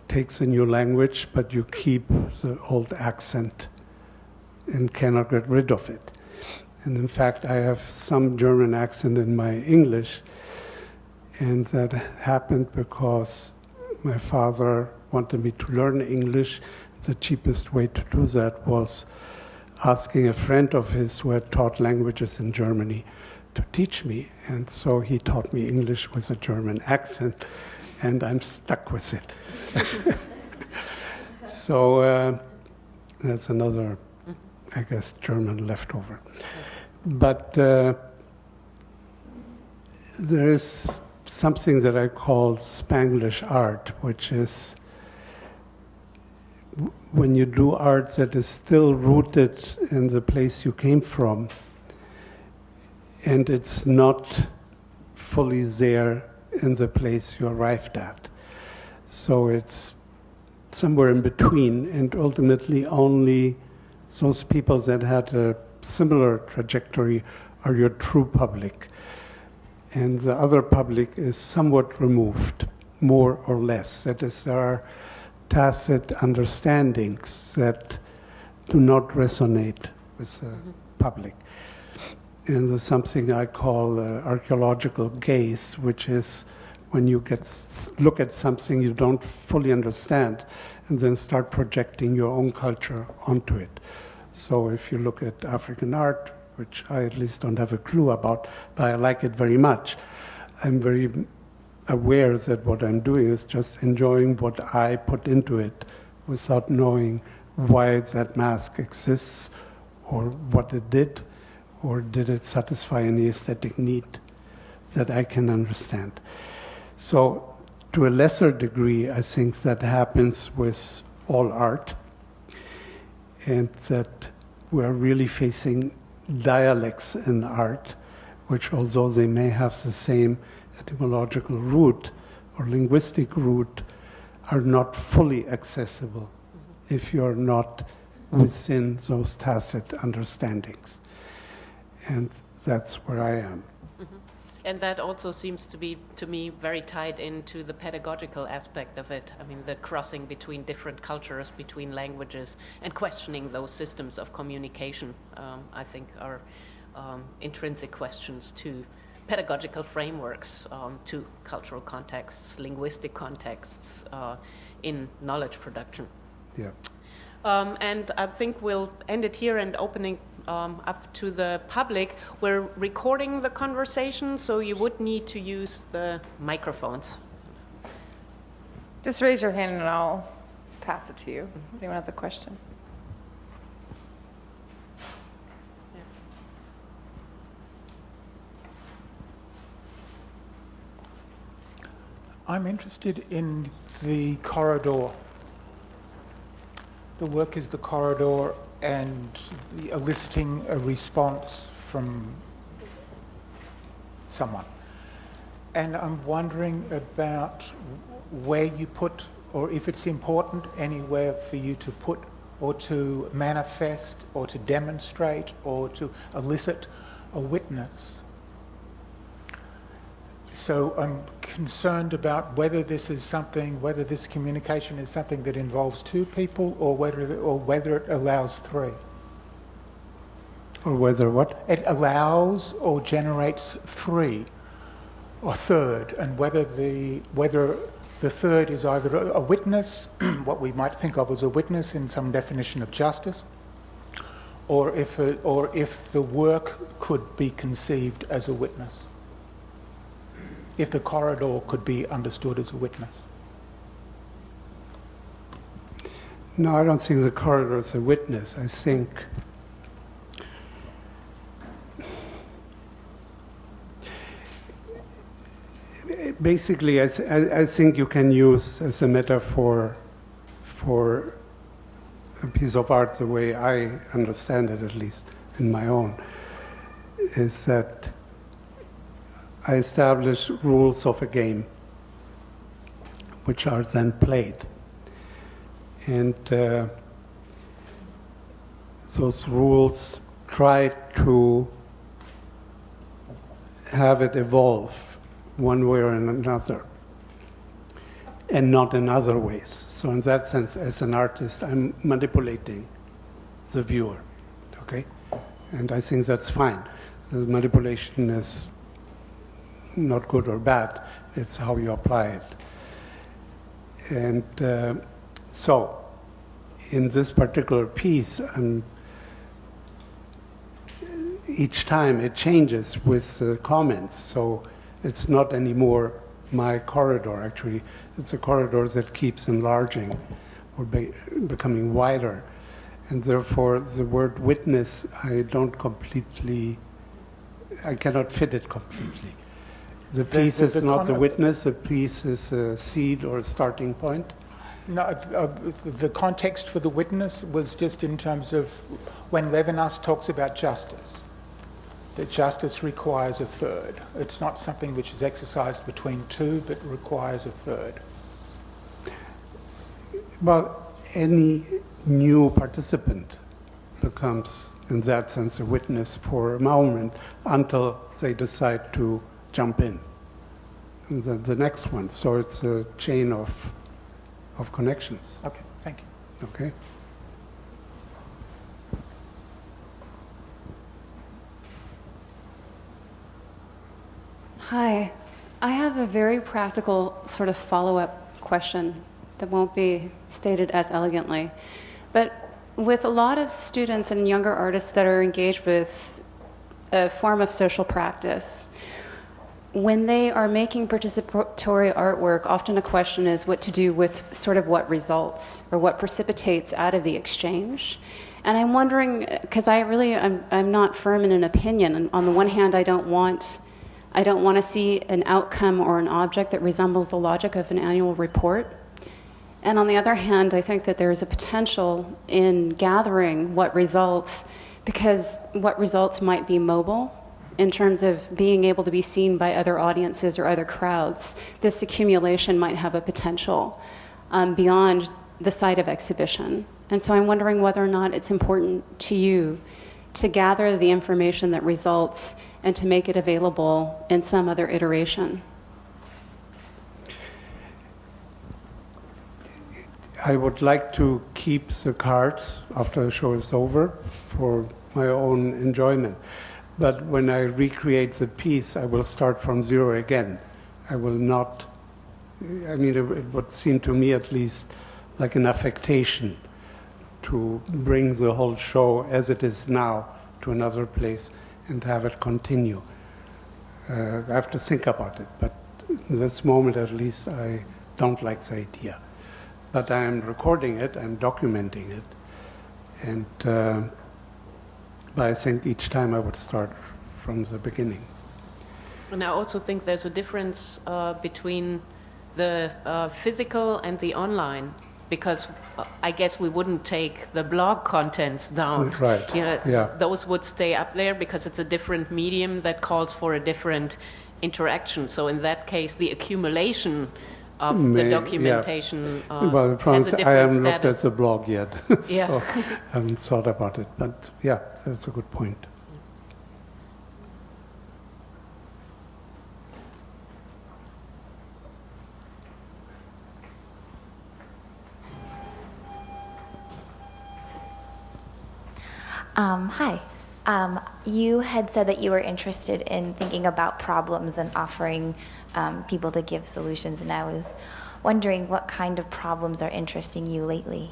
take the new language, but you keep the old accent and cannot get rid of it. And in fact, I have some German accent in my English, and that happened because my father wanted me to learn English. The cheapest way to do that was asking a friend of his who had taught languages in Germany to teach me. And so he taught me English with a German accent, and I'm stuck with it. So that's another, I guess, German leftover. But there is something that I call Spanglish art, which is when you do art that is still rooted in the place you came from, and it's not fully there in the place you arrived at. So it's somewhere in between, and ultimately only those people that had a similar trajectory are your true public. and the other public is somewhat removed, more or less. That is, there are tacit understandings that do not resonate with the public. And there's something I call archaeological gaze, which is when you look at something you don't fully understand and then start projecting your own culture onto it. So if you look at African art, which I at least don't have a clue about, but I like it very much, I'm very aware that what I'm doing is just enjoying what I put into it without knowing why that mask exists or what it did, or did it satisfy any aesthetic need that I can understand. So to a lesser degree, I think that happens with all art, and that we're really facing dialects in art, which although they may have the same etymological root or linguistic root, are not fully accessible if you're not within those tacit understandings. And that's where I am. And that also seems to be, to me, very tied into the pedagogical aspect of it. I mean, the crossing between different cultures, between languages, and questioning those systems of communication, I think, are intrinsic questions to pedagogical frameworks, to cultural contexts, linguistic contexts, in knowledge production. Yeah. And I think we'll end it here and opening up to the public. We're recording the conversation, so you would need to use the microphones. Just raise your hand and I'll pass it to you. If anyone has a question. I'm interested in the corridor. The work is the corridor and eliciting a response from someone. And I'm wondering about where you put, or if it's important anywhere for you to put or to manifest or to demonstrate or to elicit a witness. So I'm concerned about whether this is something, whether this communication is something that involves two people or whether it allows three. Or whether what? It allows or generates three or third, and whether the third is either a witness, what we might think of as a witness in some definition of justice, or if the work could be conceived as a witness. If the corridor could be understood as a witness. No, I don't think the corridor is a witness. I think basically, I think you can use as a metaphor for a piece of art, the way I understand it, at least in my own, is that I establish rules of a game, which are then played. And those rules try to have it evolve one way or another, and not in other ways. So in that sense, as an artist, I'm manipulating the viewer, okay? And I think that's fine. So the manipulation is not good or bad, it's how you apply it. And so, in this particular piece, each time it changes with comments, so it's not anymore my corridor, actually. It's a corridor that keeps enlarging or becoming wider. And therefore, the word witness, I cannot fit it completely. The piece is not a witness, the piece is a seed or a starting point. No, the context for the witness was just in terms of when Levinas talks about justice, that justice requires a third. It's not something which is exercised between two, but requires a third. Well, any new participant becomes, in that sense, a witness for a moment until they decide to jump in. And then the next one. So it's a chain of connections. Okay, thank you. Okay? Hi. I have a very practical sort of follow-up question that won't be stated as elegantly. But with a lot of students and younger artists that are engaged with a form of social practice, when they are making participatory artwork, often a question is what to do with sort of what results or what precipitates out of the exchange. And I'm wondering, because I'm not firm in an opinion. And on the one hand, I don't want to see an outcome or an object that resembles the logic of an annual report. And on the other hand, I think that there is a potential in gathering what results, because what results might be mobile in terms of being able to be seen by other audiences or other crowds. This accumulation might have a potential beyond the site of exhibition. And so I'm wondering whether or not it's important to you to gather the information that results and to make it available in some other iteration. I would like to keep the cards after the show is over for my own enjoyment. But when I recreate the piece, I will start from zero again. I will not, I mean, it would seem to me at least like an affectation to bring the whole show as it is now to another place and have it continue. I have to think about it, but in this moment at least I don't like the idea. But I am recording it, I'm documenting it, and but I think each time I would start from the beginning. And I also think there's a difference between the physical and the online, because I guess we wouldn't take the blog contents down. Right. You know, Yeah. Those would stay up there because it's a different medium that calls for a different interaction. So in that case, the accumulation of the documentation Well, the problem has is a I haven't different looked at status. the blog yet, Yeah. so I haven't thought about it. But yeah, that's a good point. Hi. You had said that you were interested in thinking about problems and offering people to give solutions, and I was wondering what kind of problems are interesting you lately?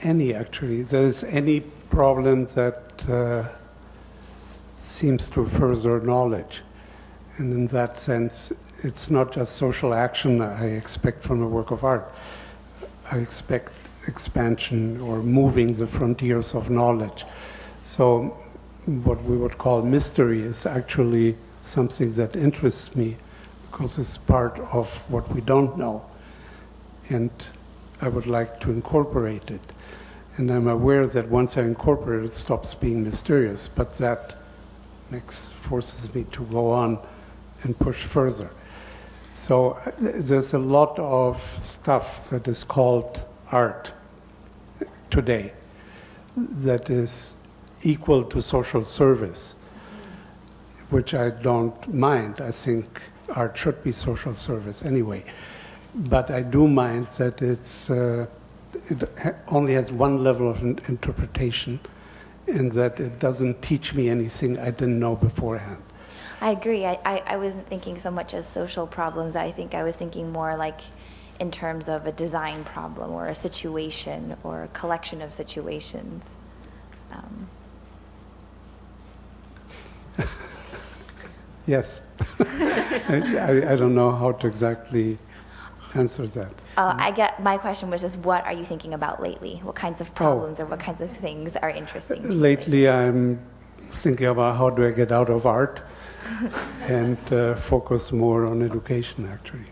Actually. There's any problem that seems to further knowledge. And in that sense, it's not just social action I expect from a work of art. I expect expansion or moving the frontiers of knowledge. So what we would call mystery is actually something that interests me because it's part of what we don't know. And I would like to incorporate it. And I'm aware that once I incorporate it, it stops being mysterious, but that forces me to go on and push further. So there's a lot of stuff that is called art today that is equal to social service, which I don't mind. I think art should be social service anyway. But I do mind that it only has one level of interpretation and that it doesn't teach me anything I didn't know beforehand. I agree. I wasn't thinking so much as social problems. I think I was thinking more like in terms of a design problem or a situation or a collection of situations. Yes. I don't know how to exactly answer that. I get my question was just what are you thinking about lately? What kinds of problems or what kinds of things are interesting to you? Lately, I'm thinking about how do I get out of art and focus more on education, actually.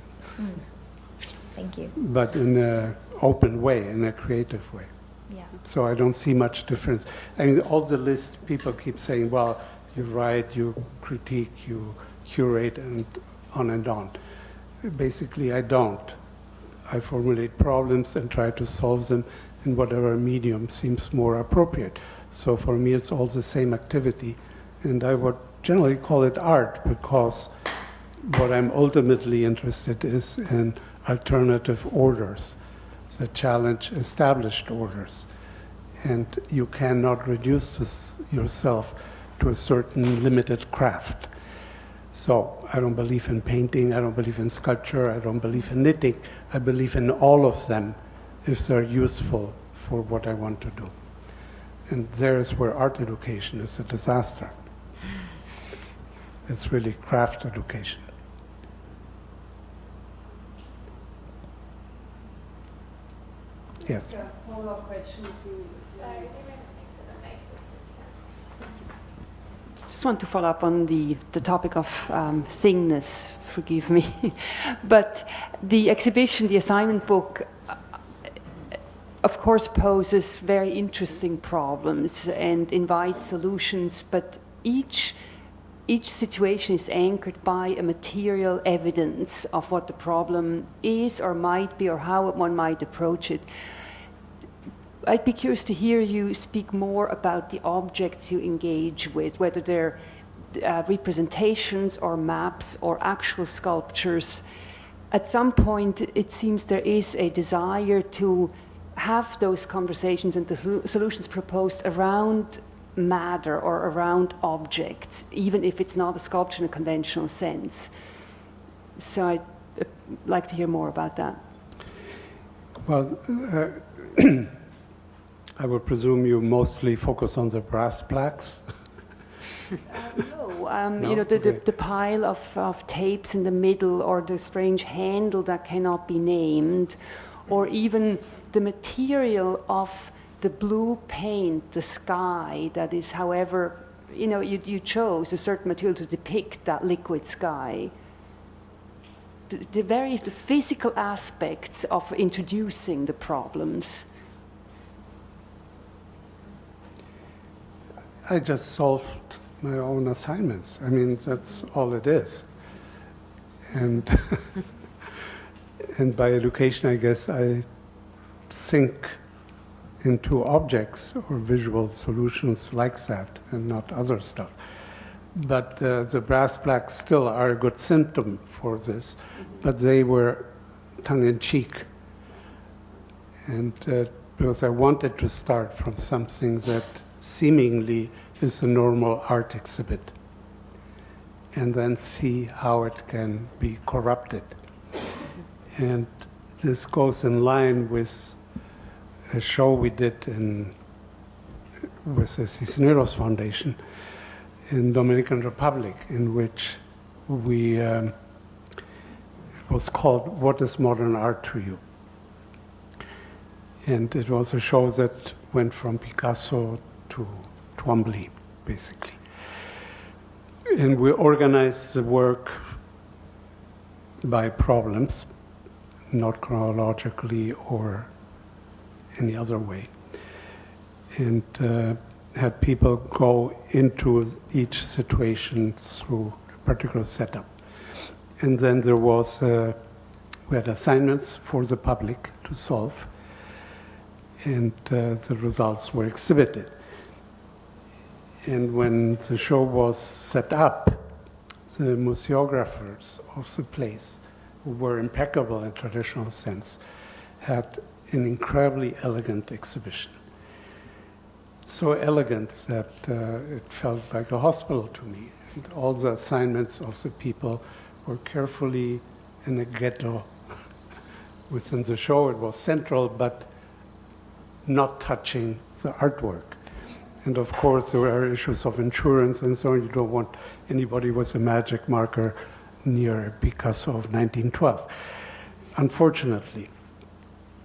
Thank you. But in an open way, in a creative way. Yeah. So I don't see much difference. I mean, all the list, people keep saying, well, you write, you critique, you curate, and on. Basically, I don't. I formulate problems and try to solve them in whatever medium seems more appropriate. So for me, it's all the same activity. And I would generally call it art because what I'm ultimately interested is in alternative orders that challenge established orders. And you cannot reduce yourself to a certain limited craft. So I don't believe in painting, I don't believe in sculpture, I don't believe in knitting. I believe in all of them if they're useful for what I want to do. And there's where art education is a disaster. It's really craft education. Yes. A follow-up question to. Just want to follow up on the topic of thingness, forgive me. But the exhibition, the assignment book, of course poses very interesting problems and invites solutions, but each situation is anchored by a material evidence of what the problem is or might be or how one might approach it. I'd be curious to hear you speak more about the objects you engage with, whether they're representations or maps or actual sculptures. At some point, it seems there is a desire to have those conversations and the solutions proposed around matter or around objects, even if it's not a sculpture in a conventional sense. So I'd like to hear more about that. Well, I would presume you mostly focus on the brass plaques. No, you know, the pile of tapes in the middle, or the strange handle that cannot be named, or even the material of the blue paint, the sky, that is, however, you know, you chose a certain material to depict that liquid sky. The physical aspects of introducing the problems. I just solved my own assignments. I mean, that's all it is. And and by education, I guess I think into objects or visual solutions like that and not other stuff. But the brass plaques still are a good symptom for this, but they were tongue-in-cheek. And because I wanted to start from something that seemingly is a normal art exhibit, and then see how it can be corrupted. And this goes in line with a show we did with the Cisneros Foundation in Dominican Republic, in which it was called "What is Modern Art to You?" And it was a show that went from Picasso to Twombly, basically. And we organized the work by problems, not chronologically or any other way. And had people go into each situation through a particular setup. And then there was, we had assignments for the public to solve, and the results were exhibited. And when the show was set up, the museographers of the place, who were impeccable in traditional sense, had an incredibly elegant exhibition. So elegant that it felt like a hospital to me. And all the assignments of the people were carefully in a ghetto within the show. It was central, but not touching the artwork. And of course, there are issues of insurance and so on. You don't want anybody with a magic marker near a Picasso of 1912, unfortunately.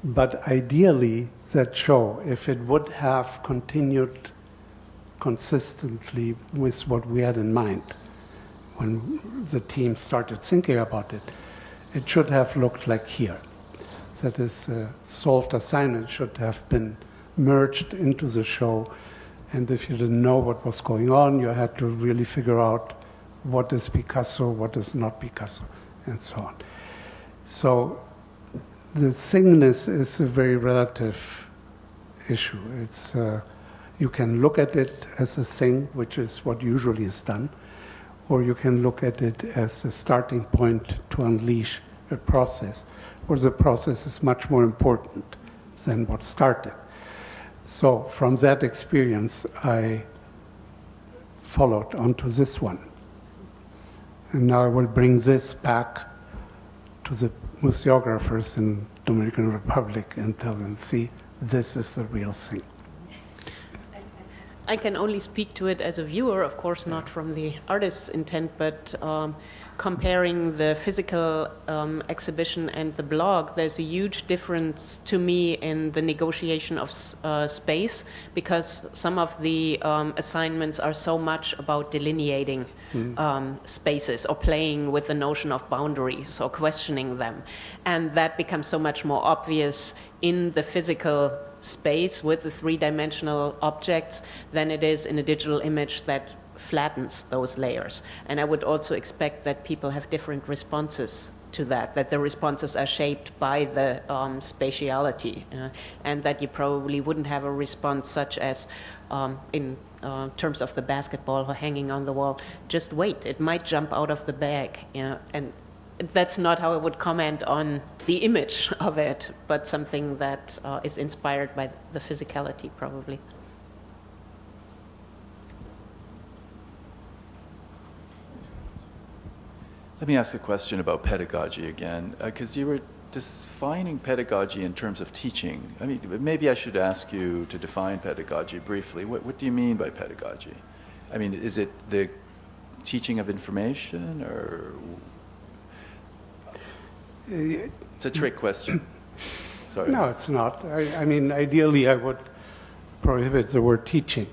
But ideally, that show, if it would have continued consistently with what we had in mind when the team started thinking about it, it should have looked like here. That is, a solved assignment should have been merged into the show. And if you didn't know what was going on, you had to really figure out what is Picasso, what is not Picasso, and so on. So the thingness is a very relative issue. It's you can look at it as a thing, which is what usually is done, or you can look at it as a starting point to unleash a process, where the process is much more important than what started. So from that experience, I followed onto this one. And now I will bring this back to the museographers in Dominican Republic and tell them, see, this is the real thing. I can only speak to it as a viewer, of course, not from the artist's intent, but comparing the physical exhibition and the blog, there's a huge difference to me in the negotiation of space, because some of the assignments are so much about delineating spaces or playing with the notion of boundaries or questioning them. And that becomes so much more obvious in the physical space with the three-dimensional objects than it is in a digital image that flattens those layers. And I would also expect that people have different responses to that the responses are shaped by the spatiality, and that you probably wouldn't have a response such as in terms of the basketball hanging on the wall, just wait, it might jump out of the bag, and that's not how I would comment on the image of it, but something that is inspired by the physicality, probably. Let me ask a question about pedagogy again, because you were defining pedagogy in terms of teaching. I mean, maybe I should ask you to define pedagogy briefly. What do you mean by pedagogy? I mean, is it the teaching of information, or... It's a trick question. Sorry. No, it's not. I mean, ideally, I would prohibit the word teaching.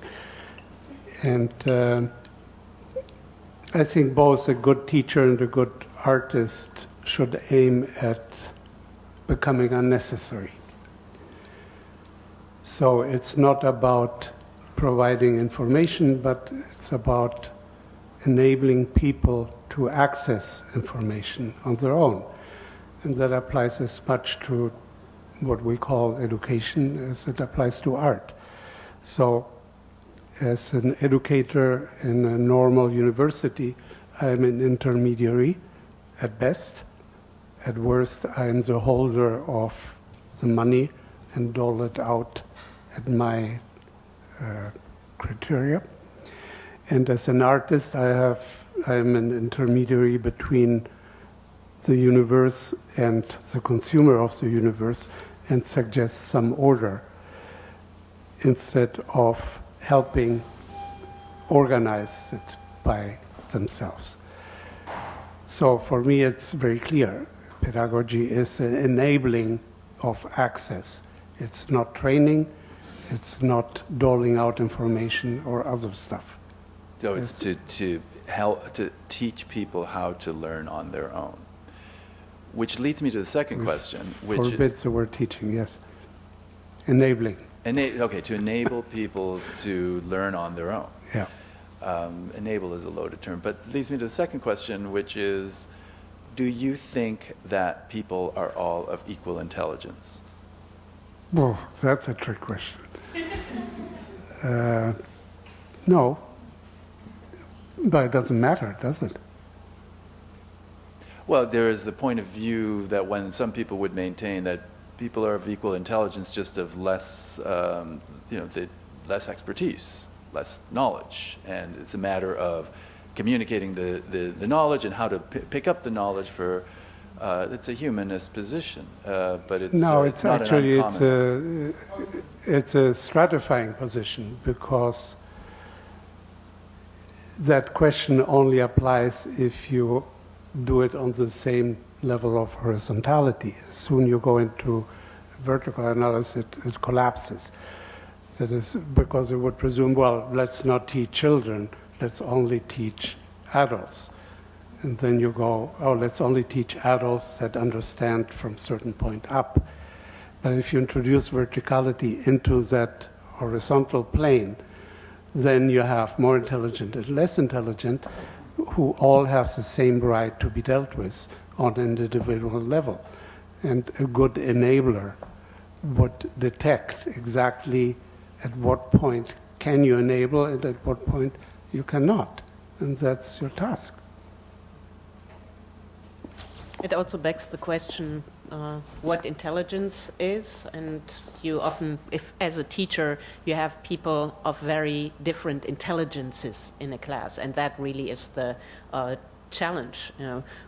And I think both a good teacher and a good artist should aim at becoming unnecessary. So it's not about providing information, but it's about enabling people to access information on their own. And that applies as much to what we call education as it applies to art. So as an educator in a normal university, I'm an intermediary at best. At worst, I'm the holder of the money and dole it out at my criteria. And as an artist, I'm an intermediary between the universe and the consumer of the universe, and suggest some order instead of helping organize it by themselves. So for me, it's very clear. Pedagogy is an enabling of access. It's not training. It's not doling out information or other stuff. So it's to help to teach people how to learn on their own. Which leads me to the second question, which forbids the word teaching. Yes, enabling. Okay, to enable people to learn on their own. Yeah. Enable is a loaded term, but it leads me to the second question, which is, do you think that people are all of equal intelligence? Well, that's a trick question. No, but it doesn't matter, does it? Well, there is the point of view that when some people would maintain that people are of equal intelligence, just of less, less expertise, less knowledge, and it's a matter of communicating the knowledge and how to pick up the knowledge for. It's a humanist position, but it's it's not actually an uncommon. it's a stratifying position, because that question only applies if you do it on the same level of horizontality. As soon you go into vertical analysis, it collapses. That is because it would presume, well, let's not teach children, let's only teach adults. And then you go, oh, let's only teach adults that understand from a certain point up. But if you introduce verticality into that horizontal plane, then you have more intelligent and less intelligent, who all have the same right to be dealt with on an individual level. And a good enabler would detect exactly at what point can you enable and at what point you cannot. And that's your task. It also begs the question what intelligence is, and you often, if as a teacher, you have people of very different intelligences in a class, and that really is the challenge.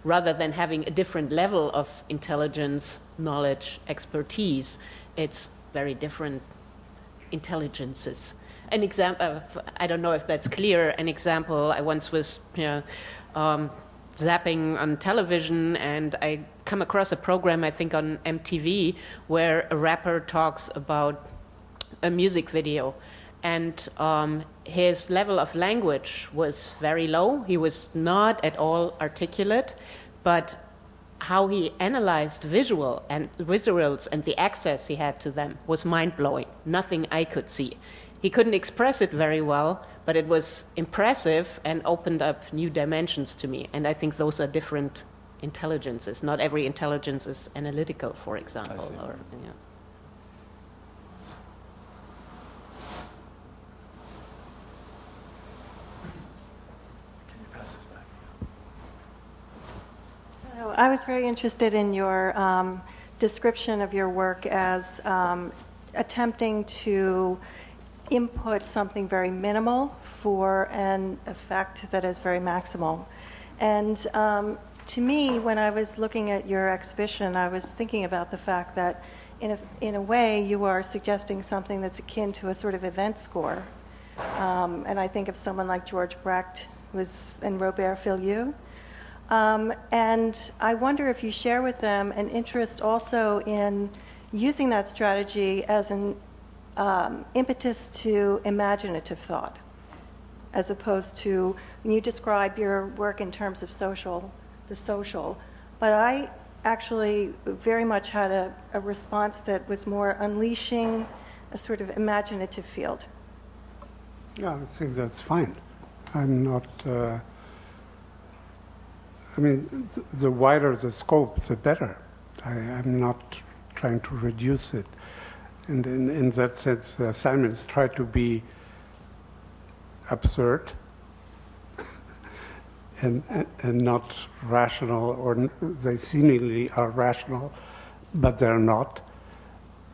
Rather than having a different level of intelligence, knowledge, expertise, it's very different intelligences. An example, I don't know if that's clear. An example, I once was zapping on television, and I come across a program, I think on MTV, where a rapper talks about a music video, and his level of language was very low. He was not at all articulate, but how he analyzed visuals and the access he had to them was mind-blowing. Nothing I could see. He couldn't express it very well, but it was impressive and opened up new dimensions to me. And I think those are different intelligences. Not every intelligence is analytical, for example. I see. Or, yeah. Can you pass this back? I was very interested in your description of your work as attempting to input something very minimal for an effect that is very maximal. And to me, when I was looking at your exhibition, I was thinking about the fact that in a way you are suggesting something that's akin to a sort of event score. And I think of someone like George Brecht and Robert Filiu. And I wonder if you share with them an interest also in using that strategy as an impetus to imaginative thought, as opposed to, when you describe your work in terms of the social, but I actually very much had a response that was more unleashing a sort of imaginative field. Yeah, I think that's fine. I'm not, the wider the scope, the better. I'm not trying to reduce it. And in that sense, the assignments try to be absurd and not rational, or they seemingly are rational, but they're not.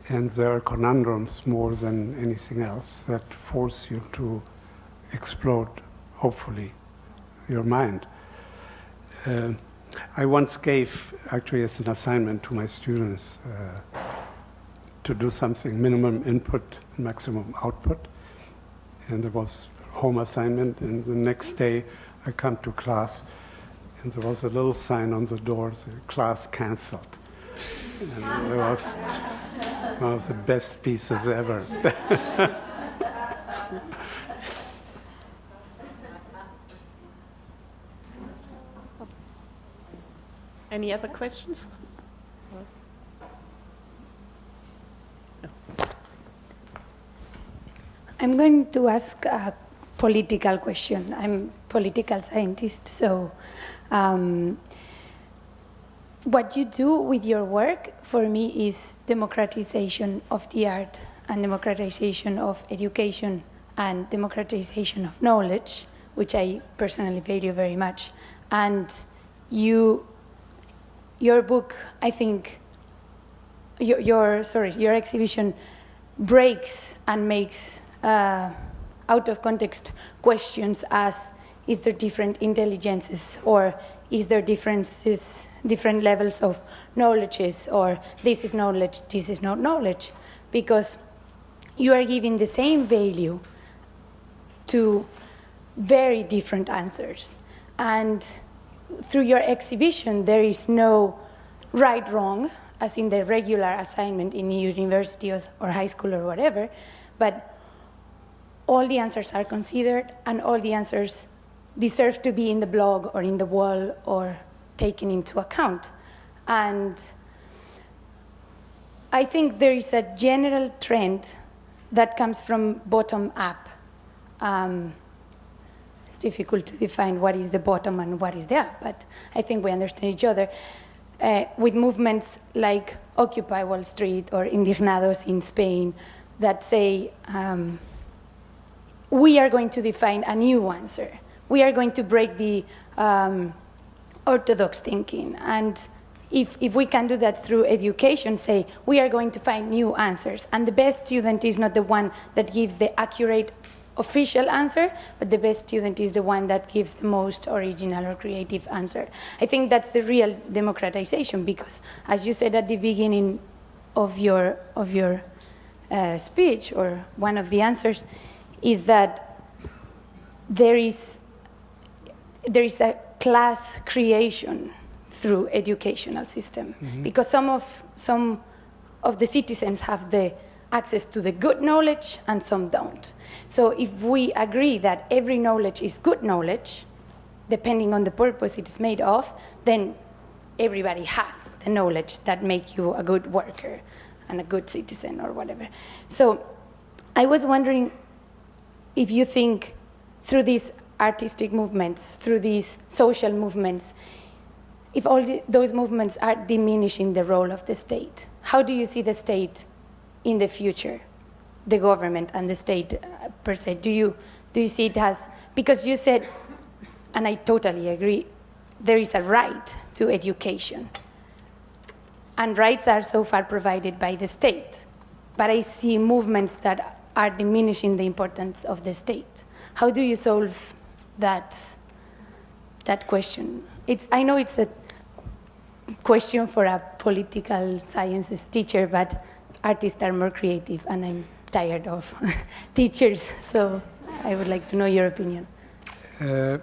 And there are conundrums more than anything else that force you to explode, hopefully, your mind. I once gave, actually as an assignment to my students, to do something, minimum input, maximum output. And it was home assignment, and the next day I come to class, and there was a little sign on the door, the class canceled. And it was one of the best pieces ever. Any other questions? I'm going to ask a political question. I'm a political scientist, so what you do with your work, for me, is democratization of the art and democratization of education and democratization of knowledge, which I personally value very much. And your book, I think, your exhibition breaks and makes out of context questions as, is there different intelligences, or is there different levels of knowledges, or this is knowledge, this is not knowledge, because you are giving the same value to very different answers. And through your exhibition, there is no right, wrong, as in the regular assignment in a university or high school or whatever, but all the answers are considered, and all the answers deserve to be in the blog or in the wall or taken into account. And I think there is a general trend that comes from bottom up. It's difficult to define what is the bottom and what is the up, but I think we understand each other. with movements like Occupy Wall Street or Indignados in Spain that say, we are going to define a new answer. We are going to break the orthodox thinking. And if we can do that through education, say, we are going to find new answers. And the best student is not the one that gives the accurate official answer, but the best student is the one that gives the most original or creative answer. I think that's the real democratization, because as you said at the beginning of your speech, or one of the answers, is that there is a class creation through educational system, because some of the citizens have the access to the good knowledge and some don't. So if we agree that every knowledge is good knowledge, depending on the purpose it is made of, then everybody has the knowledge that make you a good worker and a good citizen or whatever. So I was wondering if you think through these artistic movements, through these social movements, if all those movements are diminishing the role of the state, how do you see the state in the future, the government and the state per se? Do you see it as, because you said, and I totally agree, there is a right to education, and rights are so far provided by the state, but I see movements that are diminishing the importance of the state. How do you solve that question? I know it's a question for a political sciences teacher, but artists are more creative, and I'm tired of teachers, so I would like to know your opinion. I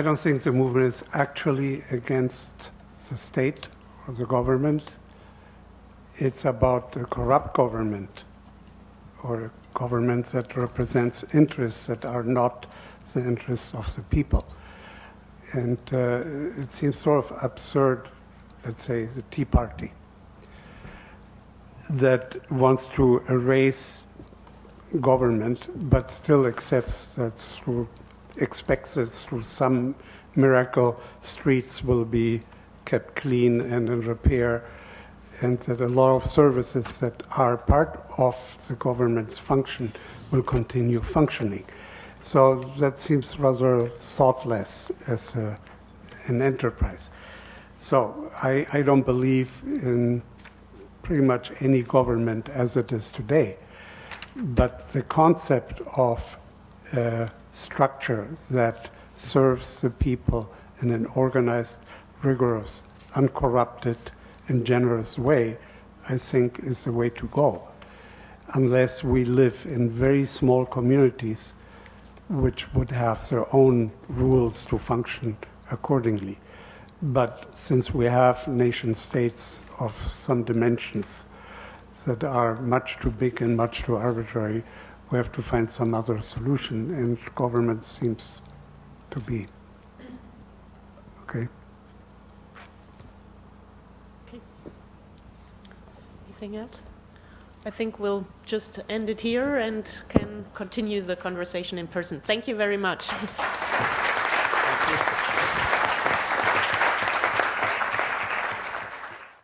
don't think the movement is actually against the state or the government. It's about a corrupt government, or a government that represents interests that are not the interests of the people. And it seems sort of absurd, let's say, the Tea Party, that wants to erase government, but still expects that through some miracle streets will be kept clean and in repair, and that a lot of services that are part of the government's function will continue functioning. So that seems rather thoughtless as an enterprise. So I don't believe in pretty much any government as it is today. But the concept of structure that serves the people in an organized, rigorous, uncorrupted, and generous way, I think is the way to go. Unless we live in very small communities which would have their own rules to function accordingly. But since we have nation states of some dimensions that are much too big and much too arbitrary, we have to find some other solution, and government seems to be. Okay. Anything else? I think we'll just end it here and can continue the conversation in person. Thank you very much. Thank you.